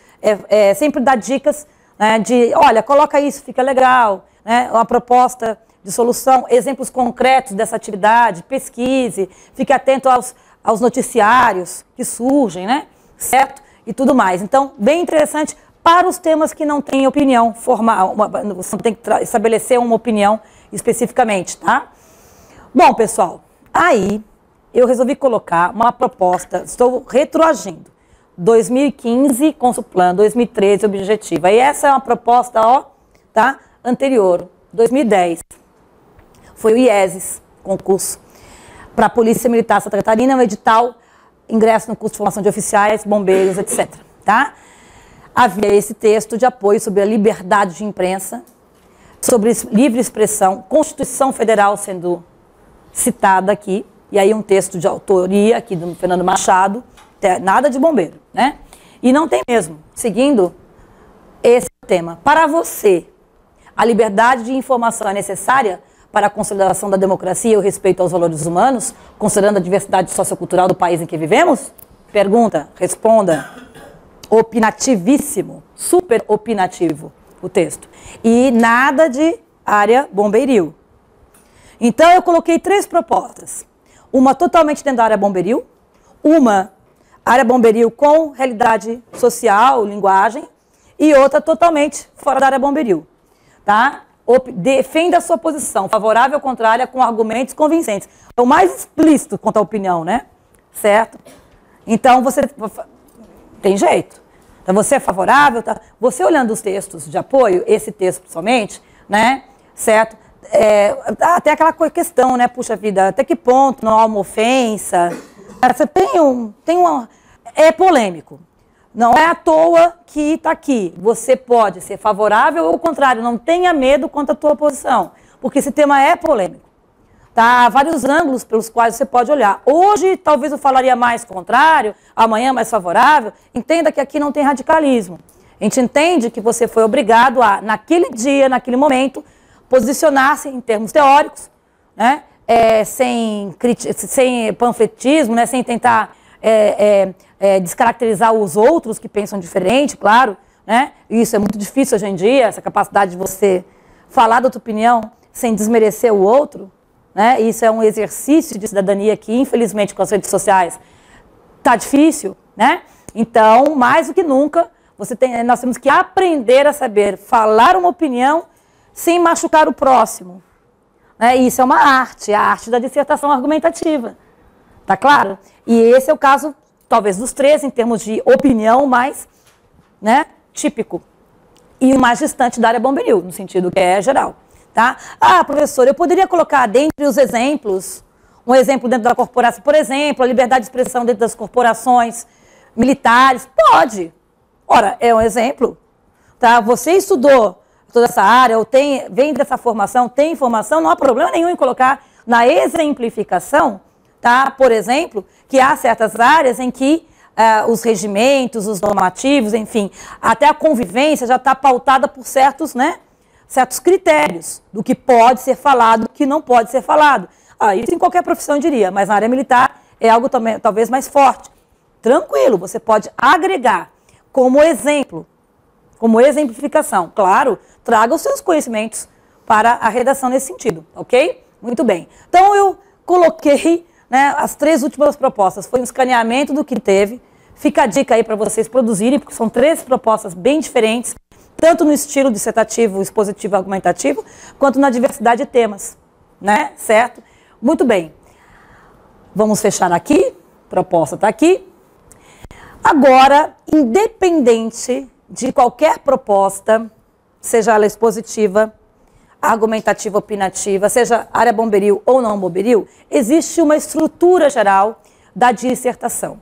sempre dar dicas, né, de, olha, coloca isso, fica legal, né? Uma proposta de solução, exemplos concretos dessa atividade, pesquise, fique atento aos noticiários que surgem, né? Certo? E tudo mais. Então, bem interessante para os temas que não têm opinião formal, você tem que estabelecer uma opinião especificamente, tá? Bom, pessoal, aí eu resolvi colocar uma proposta, estou retroagindo, 2015, Consulplan, 2013, Objetiva. E essa é uma proposta, tá, anterior, 2010. Foi o IESES, concurso, para a Polícia Militar Santa Catarina, um edital, ingresso no curso de formação de oficiais, bombeiros, etc. Tá? Havia esse texto de apoio sobre a liberdade de imprensa, sobre livre expressão, Constituição Federal sendo citada aqui, e aí um texto de autoria aqui do Fernando Machado, nada de bombeiro, né? E não tem mesmo, seguindo esse tema. Para você, a liberdade de informação é necessária para a consolidação da democracia e o respeito aos valores humanos, considerando a diversidade sociocultural do país em que vivemos? Pergunta, responda. Opinativíssimo, super opinativo o texto. E nada de área bombeiril. Então, eu coloquei 3 propostas. Uma totalmente dentro da área bomberil, uma área bomberil com realidade social, linguagem, e outra totalmente fora da área bomberil. Tá? Defenda a sua posição, favorável ou contrária, com argumentos convincentes. É o mais explícito quanto à opinião, né? Certo? Então, você... Tem jeito. Então, você é favorável, tá? Você olhando os textos de apoio, esse texto principalmente, né? Certo? Até aquela questão, né? Puxa vida, até que ponto não há uma ofensa? Você é polêmico. Não é à toa que está aqui. Você pode ser favorável ou contrário. Não tenha medo quanto à tua posição, porque esse tema é polêmico. Tá? Há vários ângulos pelos quais você pode olhar. Hoje, talvez eu falaria mais contrário, amanhã mais favorável. Entenda que aqui não tem radicalismo. A gente entende que você foi obrigado a, naquele dia, naquele momento, posicionar-se em termos teóricos, né? Sem panfletismo, né? Sem tentar descaracterizar os outros que pensam diferente, claro, né? Isso é muito difícil hoje em dia, essa capacidade de você falar da tua opinião sem desmerecer o outro, né? Isso é um exercício de cidadania que, infelizmente, com as redes sociais está difícil, né? Então, mais do que nunca, nós temos que aprender a saber falar uma opinião sem machucar o próximo. Né? Isso é uma arte, a arte da dissertação argumentativa. Tá claro? E esse é o caso, talvez, dos três, em termos de opinião mais, né, típico. E o mais distante da área bomberil, no sentido que é geral. Tá? Ah, professor, eu poderia colocar dentre os exemplos, um exemplo dentro da corporação, por exemplo, a liberdade de expressão dentro das corporações militares? Pode. Ora, é um exemplo. Tá? Você estudou toda essa área, ou vem dessa formação, tem informação, não há problema nenhum em colocar na exemplificação, tá? Por exemplo, que há certas áreas em que os regimentos, os normativos, enfim, até a convivência já está pautada por certos, né, certos critérios do que pode ser falado, do que não pode ser falado. Isso em qualquer profissão eu diria, mas na área militar é algo também, talvez mais forte. Tranquilo, você pode agregar como exemplo, como exemplificação. Claro, traga os seus conhecimentos para a redação nesse sentido, ok? Muito bem. Então, eu coloquei, né, as três últimas propostas. Foi um escaneamento do que teve. Fica a dica aí para vocês produzirem, porque são três propostas bem diferentes, tanto no estilo dissertativo, expositivo, argumentativo, quanto na diversidade de temas, né? Certo? Muito bem. Vamos fechar aqui. A proposta está aqui. Agora, independente de qualquer proposta, seja ela expositiva, argumentativa, opinativa, seja área bomberil ou não bomberil, existe uma estrutura geral da dissertação,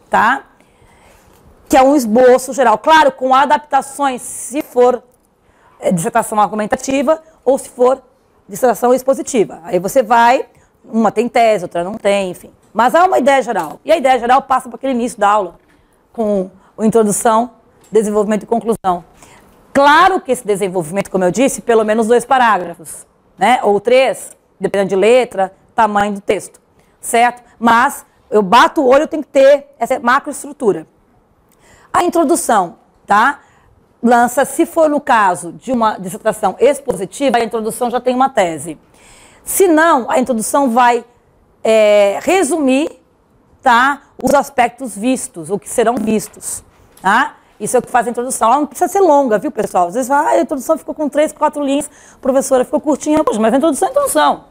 tá? Que é um esboço geral, claro, com adaptações, se for dissertação argumentativa ou se for dissertação expositiva. Aí você vai, uma tem tese, outra não tem, enfim. Mas há uma ideia geral, e a ideia geral passa para aquele início da aula, com a introdução, desenvolvimento e conclusão. Claro que esse desenvolvimento, como eu disse, pelo menos 2 parágrafos, né? Ou 3, dependendo de letra, tamanho do texto, certo? Mas eu bato o olho, tem que ter essa macroestrutura. A introdução, tá? Lança, se for no caso de uma dissertação expositiva, a introdução já tem uma tese. Se não, a introdução vai resumir, tá, os aspectos vistos, o que serão vistos, tá? Isso é o que faz a introdução. Ela não precisa ser longa, viu, pessoal? Às vezes a introdução ficou com 3, 4 linhas, professora, ficou curtinha. Poxa, mas a introdução é introdução.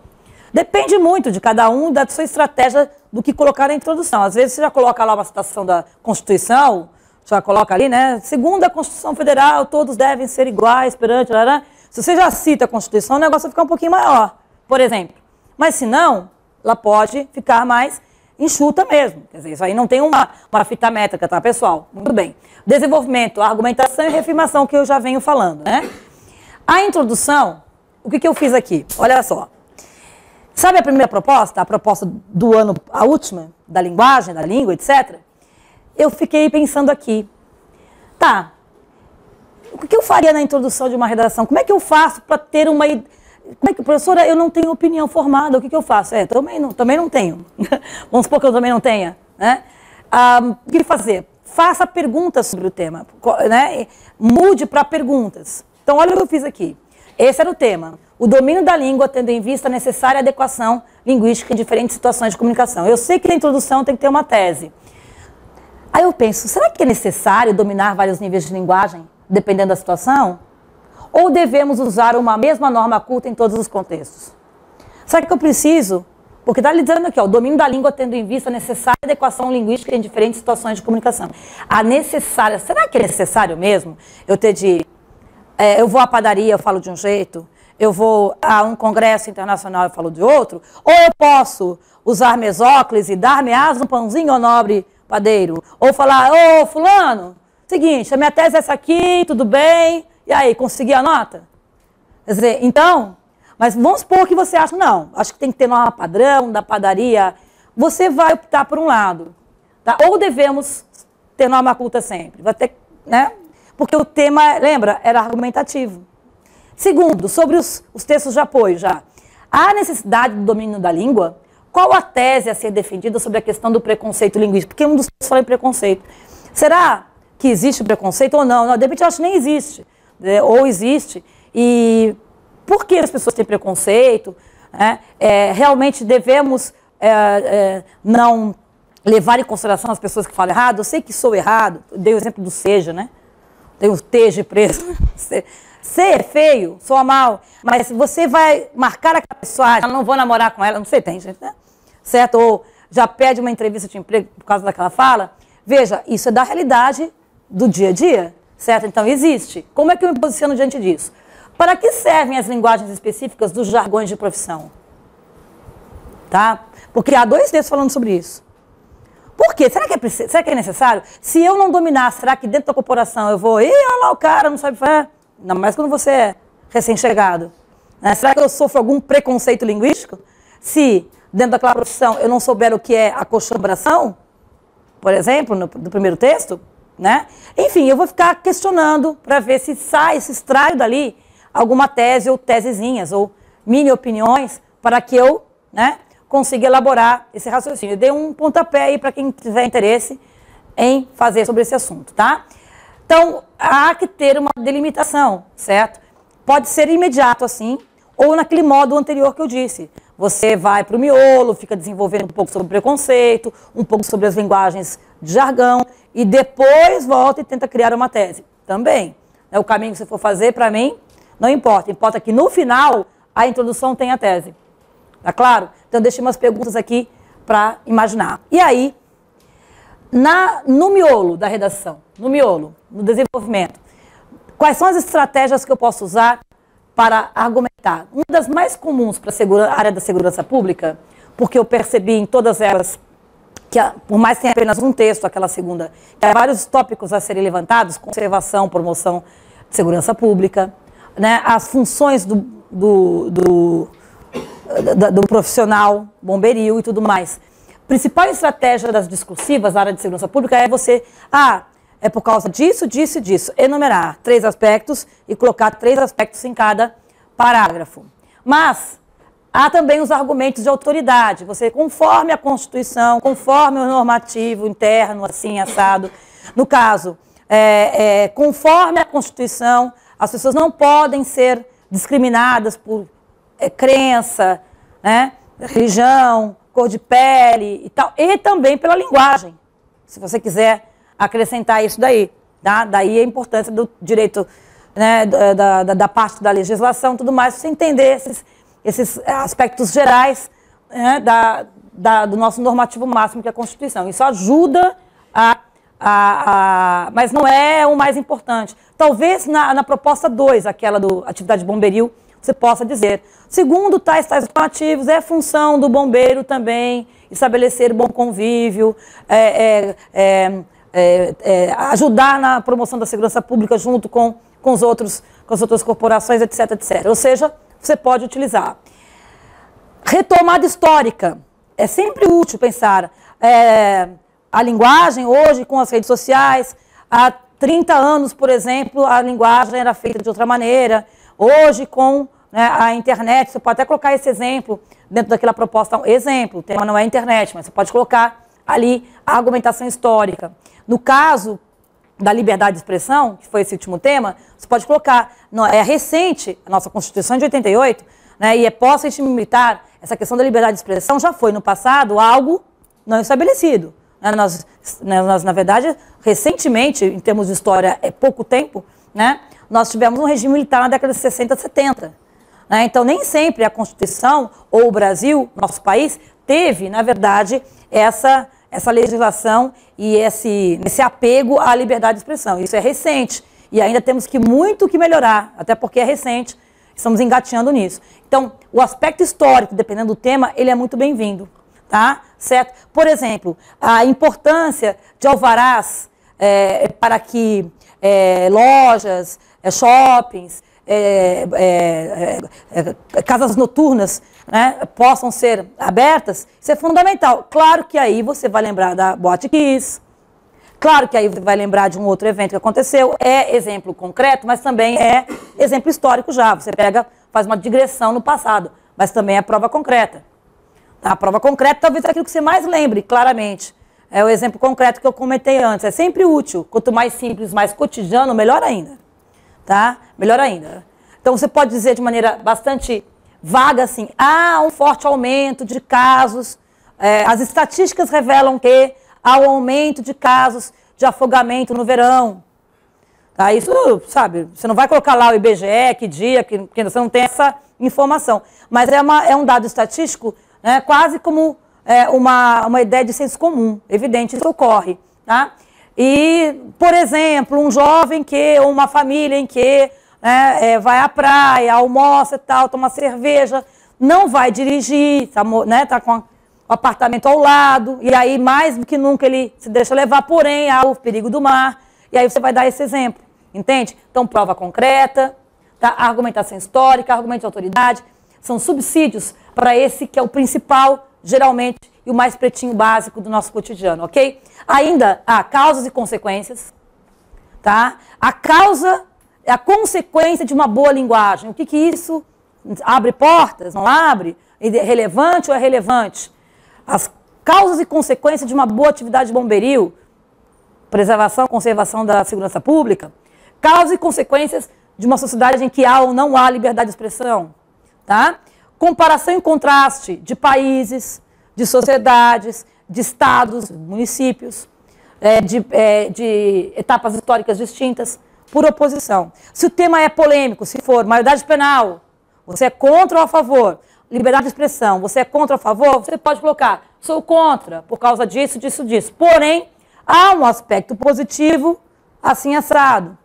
Depende muito de cada um, da sua estratégia do que colocar na introdução. Às vezes você já coloca lá uma citação da Constituição, já coloca ali, né? Segundo a Constituição Federal, todos devem ser iguais perante... Se você já cita a Constituição, o negócio vai ficar um pouquinho maior, por exemplo. Mas se não, ela pode ficar mais enxuta mesmo. Quer dizer, isso aí não tem uma fita métrica, tá, pessoal? Muito bem. Desenvolvimento, argumentação e reafirmação, que eu já venho falando, né? A introdução, o que eu fiz aqui? Olha só. Sabe a primeira proposta? A proposta do ano, a última, da linguagem, da língua, etc. Eu fiquei pensando aqui. Tá, o que eu faria na introdução de uma redação? Como é que eu faço para ter uma... Como é que, professora, eu não tenho opinião formada, o que eu faço? Também não tenho. Vamos supor que eu também não tenha, né? O que fazer? Faça perguntas sobre o tema, né? Mude para perguntas. Então, olha o que eu fiz aqui. Esse era o tema. O domínio da língua, tendo em vista a necessária adequação linguística em diferentes situações de comunicação. Eu sei que na introdução tem que ter uma tese. Aí eu penso, será que é necessário dominar vários níveis de linguagem, dependendo da situação? Ou devemos usar uma mesma norma culta em todos os contextos? Será que eu preciso? Porque está lhe dizendo aqui, ó, o domínio da língua tendo em vista a necessária adequação linguística em diferentes situações de comunicação. A necessária, será que é necessário mesmo eu ter eu vou à padaria, eu falo de um jeito, eu vou a um congresso internacional, eu falo de outro, ou eu posso usar mesóclise, dar-me-ás um pãozinho, ó nobre padeiro, ou falar, ô fulano, seguinte, a minha tese é essa aqui, tudo bem, e aí, consegui a nota? Quer dizer, então, mas vamos supor que você acha, não, acho que tem que ter norma padrão da padaria, você vai optar por um lado, tá? Ou devemos ter norma culta sempre, vai ter, né? porque o tema, lembra, era argumentativo. Segundo, sobre os textos de apoio já. Há necessidade do domínio da língua? Qual a tese a ser defendida sobre a questão do preconceito linguístico? Porque um dos textos fala em preconceito. Será que existe preconceito ou não? Não, de repente eu acho que nem existe. Ou existe. E por que as pessoas têm preconceito? Realmente devemos não levar em consideração as pessoas que falam errado? Eu sei que sou errado. Eu dei o exemplo do seja, né? Tem o teja preso. Ser é feio, soa mal, mas você vai marcar aquela pessoa, eu não vou namorar com ela, não sei, tem gente, né? Certo? Ou já pede uma entrevista de emprego por causa daquela fala. Veja, isso é da realidade do dia a dia, certo? Então existe. Como é que eu me posiciono diante disso? Para que servem as linguagens específicas dos jargões de profissão? Tá? Porque há 2 textos falando sobre isso. Por quê? Será que é necessário? Se eu não dominar, será que dentro da corporação eu vou, olha lá o cara, não sabe fazer? Ainda mais quando você é recém-chegado. Né? Será que eu sofro algum preconceito linguístico? Se, dentro daquela profissão, eu não souber o que é acostumbração, por exemplo, do primeiro texto, né? Enfim, eu vou ficar questionando para ver se extrai dali alguma tese ou tesezinhas, ou mini-opiniões, para que eu, né, consiga elaborar esse raciocínio. Eu dei um pontapé aí para quem tiver interesse em fazer sobre esse assunto, tá? Então, há que ter uma delimitação, certo? Pode ser imediato assim, ou naquele modo anterior que eu disse. Você vai para o miolo, fica desenvolvendo um pouco sobre preconceito, um pouco sobre as linguagens de jargão, e depois volta e tenta criar uma tese. Também. O caminho que você for fazer, para mim, não importa. Importa que no final, a introdução tenha a tese. Tá claro? Então, deixei umas perguntas aqui para imaginar. E aí, no miolo da redação, no desenvolvimento, quais são as estratégias que eu posso usar para argumentar? Uma das mais comuns para a área da segurança pública, porque eu percebi em todas elas, que por mais que tenha apenas um texto, aquela segunda, que há vários tópicos a serem levantados, conservação, promoção de segurança pública, né, as funções do profissional, bombeiril e tudo mais. Principal estratégia das discursivas na área de segurança pública é você, é por causa disso, disso e disso, enumerar 3 aspectos e colocar 3 aspectos em cada parágrafo. Mas há também os argumentos de autoridade, você, conforme a Constituição, conforme o normativo interno, assim, assado, no caso, conforme a Constituição, as pessoas não podem ser discriminadas por crença, né, religião, cor de pele e tal, e também pela linguagem, se você quiser acrescentar isso daí, tá? Daí a importância do direito, né, da parte da legislação e tudo mais, você entender esses aspectos gerais, né, do nosso normativo máximo, que é a Constituição. Isso ajuda mas não é o mais importante. Talvez na proposta 2, aquela do atividade bombeiril, você possa dizer, segundo tais normativos, é função do bombeiro também estabelecer bom convívio, ajudar na promoção da segurança pública junto com as outras corporações, etc, etc. Ou seja, você pode utilizar. Retomada histórica. É sempre útil pensar a linguagem hoje com as redes sociais. Há 30 anos, por exemplo, a linguagem era feita de outra maneira. Hoje, com a internet, você pode até colocar esse exemplo dentro daquela proposta. Exemplo, o tema não é internet, mas você pode colocar ali a argumentação histórica. No caso da liberdade de expressão, que foi esse último tema, você pode colocar, é recente, a nossa Constituição de 88, né, e é pós-regime militar, essa questão da liberdade de expressão já foi no passado algo não estabelecido. Nós, na verdade, recentemente, em termos de história, é pouco tempo, né, nós tivemos um regime militar na década de 60, 70. Né, então, nem sempre a Constituição ou o Brasil, nosso país, teve, na verdade, essa legislação e esse apego à liberdade de expressão. Isso é recente e ainda temos muito que melhorar, até porque é recente, estamos engateando nisso. Então, o aspecto histórico, dependendo do tema, ele é muito bem-vindo, tá? Certo? Por exemplo, a importância de alvarás para que lojas, shoppings, casas noturnas, né, possam ser abertas, isso é fundamental. Claro que aí você vai lembrar da Boate Kiss, Claro que aí você vai lembrar de um outro evento que aconteceu, é exemplo concreto, mas também é exemplo histórico já. Você pega, faz uma digressão no passado, mas também é prova concreta. Tá? A prova concreta talvez é aquilo que você mais lembre, claramente. É o exemplo concreto que eu comentei antes. É sempre útil. Quanto mais simples, mais cotidiano, melhor ainda. Tá? Melhor ainda. Então você pode dizer de maneira bastante vaga assim, há um forte aumento de casos, as estatísticas revelam que há um aumento de casos de afogamento no verão. Tá? Isso, sabe, você não vai colocar lá o IBGE, que dia, que você não tem essa informação. Mas é um dado estatístico, né, quase como uma ideia de senso comum. Evidente, isso ocorre. Tá? E, por exemplo, um jovem ou uma família em que vai à praia, almoça e tal, toma cerveja, não vai dirigir, tá com o apartamento ao lado, e aí mais do que nunca ele se deixa levar, porém há o perigo do mar, e aí você vai dar esse exemplo, entende? Então, prova concreta, tá? Argumentação histórica, argumento de autoridade, são subsídios para esse que é o principal, geralmente, e o mais pretinho básico do nosso cotidiano, ok? Ainda há causas e consequências, tá? A causa é a consequência de uma boa linguagem. O que isso abre portas? Não abre? É relevante ou é relevante? As causas e consequências de uma boa atividade bomberil, preservação, conservação da segurança pública, causas e consequências de uma sociedade em que há ou não há liberdade de expressão. Tá? Comparação e contraste de países, de sociedades, de estados, municípios, de etapas históricas distintas, por oposição. Se o tema é polêmico, se for maioridade penal, você é contra ou a favor? Liberdade de expressão, você é contra ou a favor? Você pode colocar, sou contra, por causa disso, disso, disso. Porém, há um aspecto positivo, assim assado.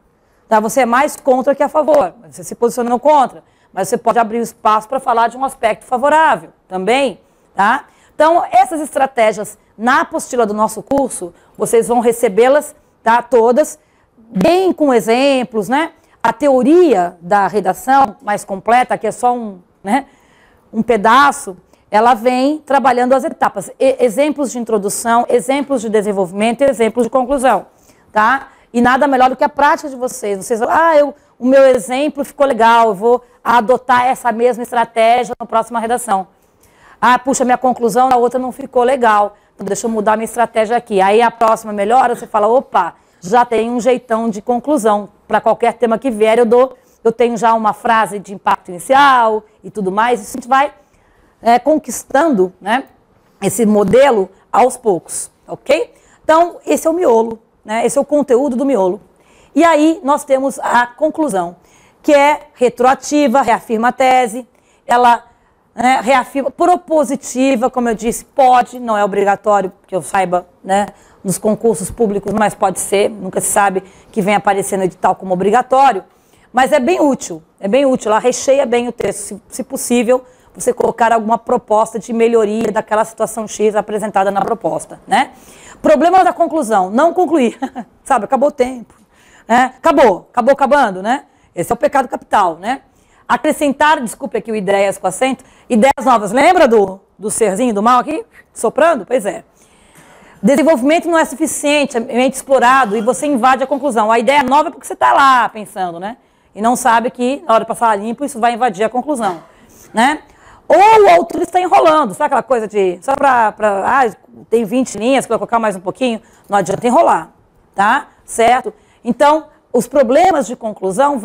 Tá? Você é mais contra que a favor. Você se posicionou contra. Mas você pode abrir espaço para falar de um aspecto favorável também. Tá? Então, essas estratégias na apostila do nosso curso, vocês vão recebê-las, tá, todas, bem com exemplos, né? A teoria da redação mais completa, que é só um pedaço, ela vem trabalhando as etapas. Exemplos de introdução, exemplos de desenvolvimento e exemplos de conclusão. Tá? E nada melhor do que a prática de vocês. Vocês o meu exemplo ficou legal, eu vou adotar essa mesma estratégia na próxima redação. Puxa, minha conclusão na outra não ficou legal. Então deixa eu mudar minha estratégia aqui. Aí a próxima melhora, você fala, opa, já tem um jeitão de conclusão. Para qualquer tema que vier, eu tenho já uma frase de impacto inicial e tudo mais. Isso a gente vai conquistando, né, esse modelo aos poucos, ok? Então, esse é o miolo, né? Esse é o conteúdo do miolo. E aí nós temos a conclusão, que é retroativa, reafirma a tese, ela reafirma, propositiva, como eu disse, pode, não é obrigatório, que eu saiba, né, nos concursos públicos, mas pode ser, nunca se sabe que vem aparecer no edital como obrigatório, mas é bem útil, ela recheia bem o texto, se possível, você colocar alguma proposta de melhoria daquela situação X apresentada na proposta, né? Problema da conclusão, não concluir, sabe, acabou o tempo, né? Acabando, né? Esse é o pecado capital, né? Acrescentar, desculpe aqui o ideias com acento, ideias novas, lembra do serzinho do mal aqui, soprando? Pois é. Desenvolvimento não é suficientemente explorado e você invade a conclusão. A ideia nova é porque você está lá pensando, né? E não sabe que, na hora de passar limpo, isso vai invadir a conclusão, né? Ou o autor está enrolando, sabe aquela coisa de, só tem 20 linhas, para colocar mais um pouquinho, não adianta enrolar, tá? Certo? Então, os problemas de conclusão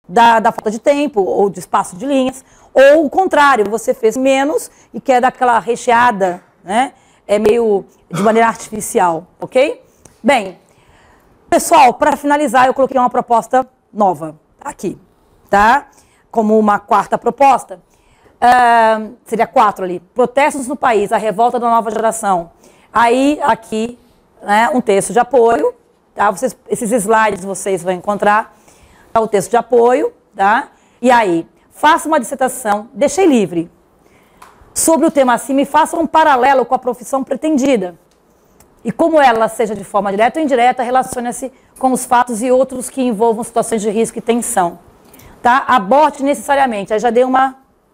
da falta de tempo, ou de espaço de linhas, ou o contrário, você fez menos e quer dar aquela recheada, né? Meio de maneira artificial, ok? Bem, pessoal, para finalizar, eu coloquei uma proposta nova aqui, tá? Como uma quarta proposta. Seria 4 ali. Protestos no país, a revolta da nova geração. Aí, aqui, né, um texto de apoio, tá? Esses slides vocês vão encontrar, tá? O texto de apoio, tá? E aí, faça uma dissertação, deixei livre, sobre o tema acima e faça um paralelo com a profissão pretendida. E como ela seja de forma direta ou indireta, relacione-se com os fatos e outros que envolvam situações de risco e tensão. Tá? Aborde necessariamente, aí já dei um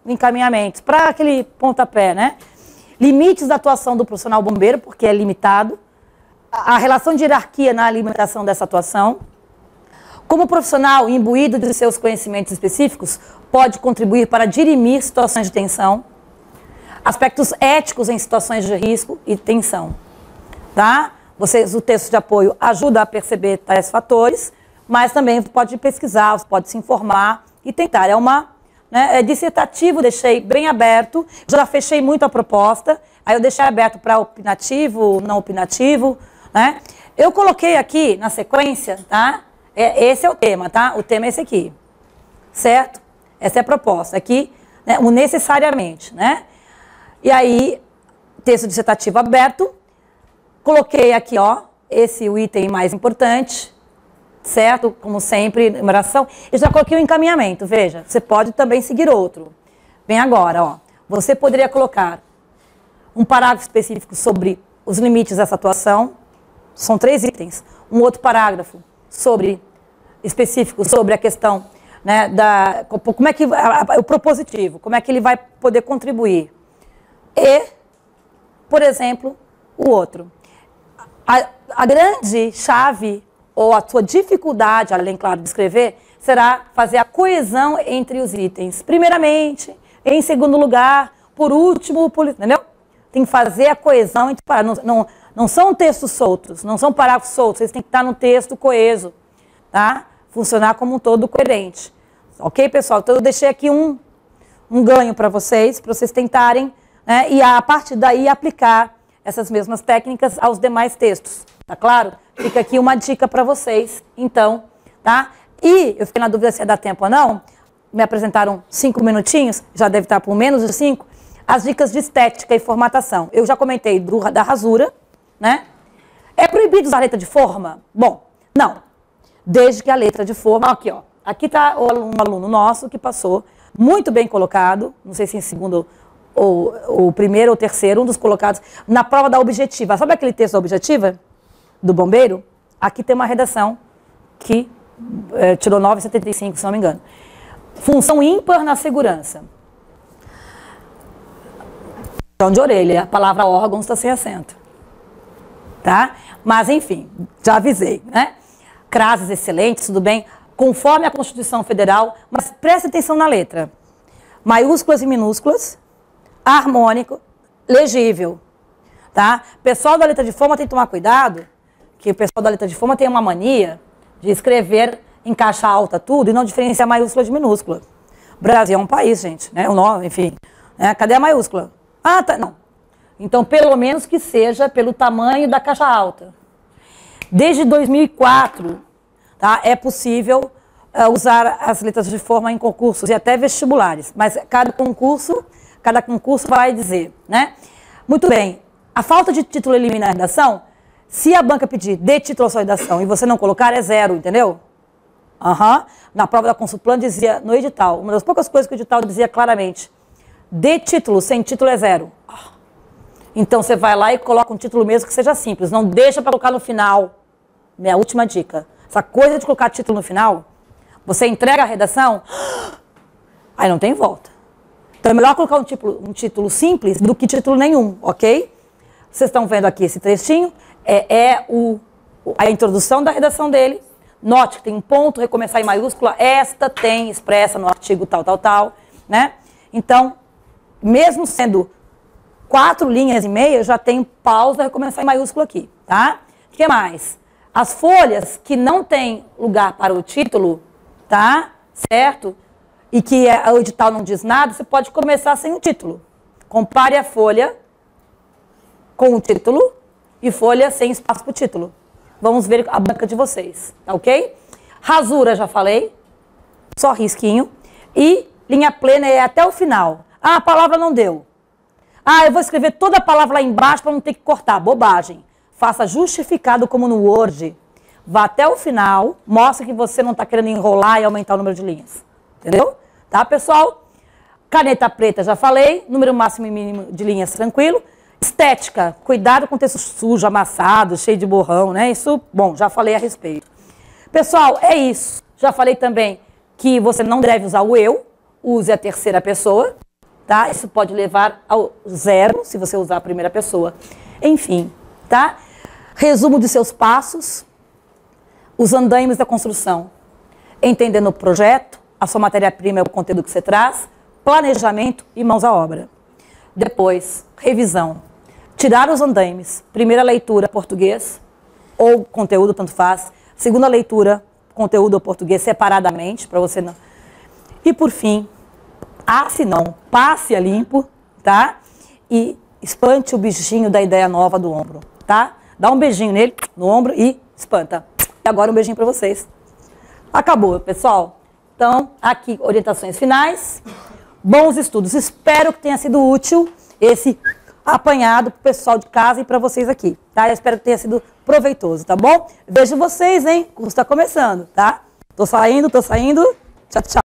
encaminhamento para aquele pontapé, né? Limites da atuação do profissional bombeiro, porque é limitado. a relação de hierarquia na alimentação dessa atuação. Como profissional imbuído de seus conhecimentos específicos, pode contribuir para dirimir situações de tensão. Aspectos éticos em situações de risco e tensão. Tá? O texto de apoio ajuda a perceber tais fatores, mas também pode pesquisar, pode se informar e tentar. É dissertativo, deixei bem aberto, já fechei muito a proposta, aí eu deixei aberto para opinativo, não opinativo, né? Eu coloquei aqui na sequência, tá? Esse é o tema, tá? O tema é esse aqui, certo? Essa é a proposta aqui, né? O necessariamente, né? E aí, texto dissertativo aberto, coloquei aqui, ó, o item mais importante, certo? Como sempre, numeração. E já coloquei o encaminhamento, veja, você pode também seguir outro. Vem agora, ó. Você poderia colocar um parágrafo específico sobre os limites dessa atuação, são 3 itens. Um outro parágrafo específico sobre a questão, né, como é que, o propositivo, como é que ele vai poder contribuir. E, por exemplo, o outro. A grande chave ou a sua dificuldade, além, claro, de escrever, será fazer a coesão entre os itens. Primeiramente, em segundo lugar, por último, entendeu? Tem que fazer a coesão entre não são textos soltos, não são parágrafos soltos, eles têm que estar no texto coeso, tá? Funcionar como um todo coerente. Ok, pessoal? Então, eu deixei aqui um ganho para vocês tentarem, né, e a partir daí aplicar essas mesmas técnicas aos demais textos, tá claro? Fica aqui uma dica para vocês, então, tá? E eu fiquei na dúvida se ia dar tempo ou não, me apresentaram 5 minutinhos, já deve estar por menos de 5, as dicas de estética e formatação. Eu já comentei da rasura, né? É proibido usar letra de forma? Bom, não. Desde que a letra de forma, aqui, ó. Aqui está um aluno nosso que passou, muito bem colocado, não sei se em segundo ou primeiro ou terceiro, um dos colocados, na prova da objetiva. Sabe aquele texto da objetiva? Do bombeiro? Aqui tem uma redação que tirou 9,75, se não me engano. Função ímpar na segurança. Puxão de orelha, a palavra órgãos está sem acento. Tá? Mas, enfim, já avisei, né? Crases excelentes, tudo bem, conforme a Constituição Federal, mas preste atenção na letra. Maiúsculas e minúsculas, harmônico, legível, tá? Pessoal da letra de forma tem que tomar cuidado, que o pessoal da letra de forma tem uma mania de escrever em caixa alta tudo e não diferenciar maiúscula de minúscula. O Brasil é um país, gente, né? O nome, enfim, né? Cadê a maiúscula? Ah, tá, não. Então, pelo menos que seja pelo tamanho da caixa alta. Desde 2004, tá, é possível usar as letras de forma em concursos e até vestibulares, mas cada concurso vai dizer, né? Muito bem, a falta de título elimina a redação. Se a banca pedir dê título à sua redação e você não colocar, é 0, entendeu? Na prova da Consulplan dizia, no edital, uma das poucas coisas que o edital dizia claramente, dê título, sem título é 0. Então você vai lá e coloca um título mesmo que seja simples, não deixa para colocar no final. Minha última dica, essa coisa de colocar título no final, você entrega a redação, aí não tem volta. Então é melhor colocar um título simples do que título nenhum, ok? Vocês estão vendo aqui esse trechinho, a introdução da redação dele. Note que tem um ponto, recomeçar em maiúscula, esta tem expressa no artigo tal, né? Então, mesmo sendo 4 linhas e meia, já tem pausa, recomeçar em maiúscula aqui, tá? O que mais? As folhas que não tem lugar para o título, tá? Certo? E que o edital não diz nada, você pode começar sem o título. Compare a folha com o título e folha sem espaço para o título. Vamos ver a banca de vocês, tá ok? Rasura, já falei, só risquinho. E linha plena é até o final. Ah, a palavra não deu. Ah, eu vou escrever toda a palavra lá embaixo para não ter que cortar. Bobagem. Faça justificado como no Word. Vá até o final, mostre que você não está querendo enrolar e aumentar o número de linhas. Entendeu? Tá, pessoal? Caneta preta, já falei. Número máximo e mínimo de linhas, tranquilo. Estética, cuidado com texto sujo, amassado, cheio de borrão, né? Isso, bom, já falei a respeito. Pessoal, é isso. Já falei também que você não deve usar o eu, use a terceira pessoa, tá? Isso pode levar ao 0 se você usar a primeira pessoa. Enfim, tá? Resumo de seus passos, os andaimes da construção, entendendo o projeto, a sua matéria-prima é o conteúdo que você traz, planejamento e mãos à obra. Depois, revisão. Tirar os andaimes. Primeira leitura, português, ou conteúdo, tanto faz. Segunda leitura, conteúdo ou português separadamente, para você não... E por fim, se não, passe a limpo, tá? E espante o bichinho da ideia nova do ombro, tá? Dá um beijinho nele, no ombro e espanta. E agora um beijinho para vocês. Acabou, pessoal. Então, aqui, orientações finais. Bons estudos. Espero que tenha sido útil esse apanhado para o pessoal de casa e para vocês aqui, tá? Eu espero que tenha sido proveitoso, tá bom? Vejo vocês, hein? O curso está começando, tá? Tô saindo. Tchau, tchau.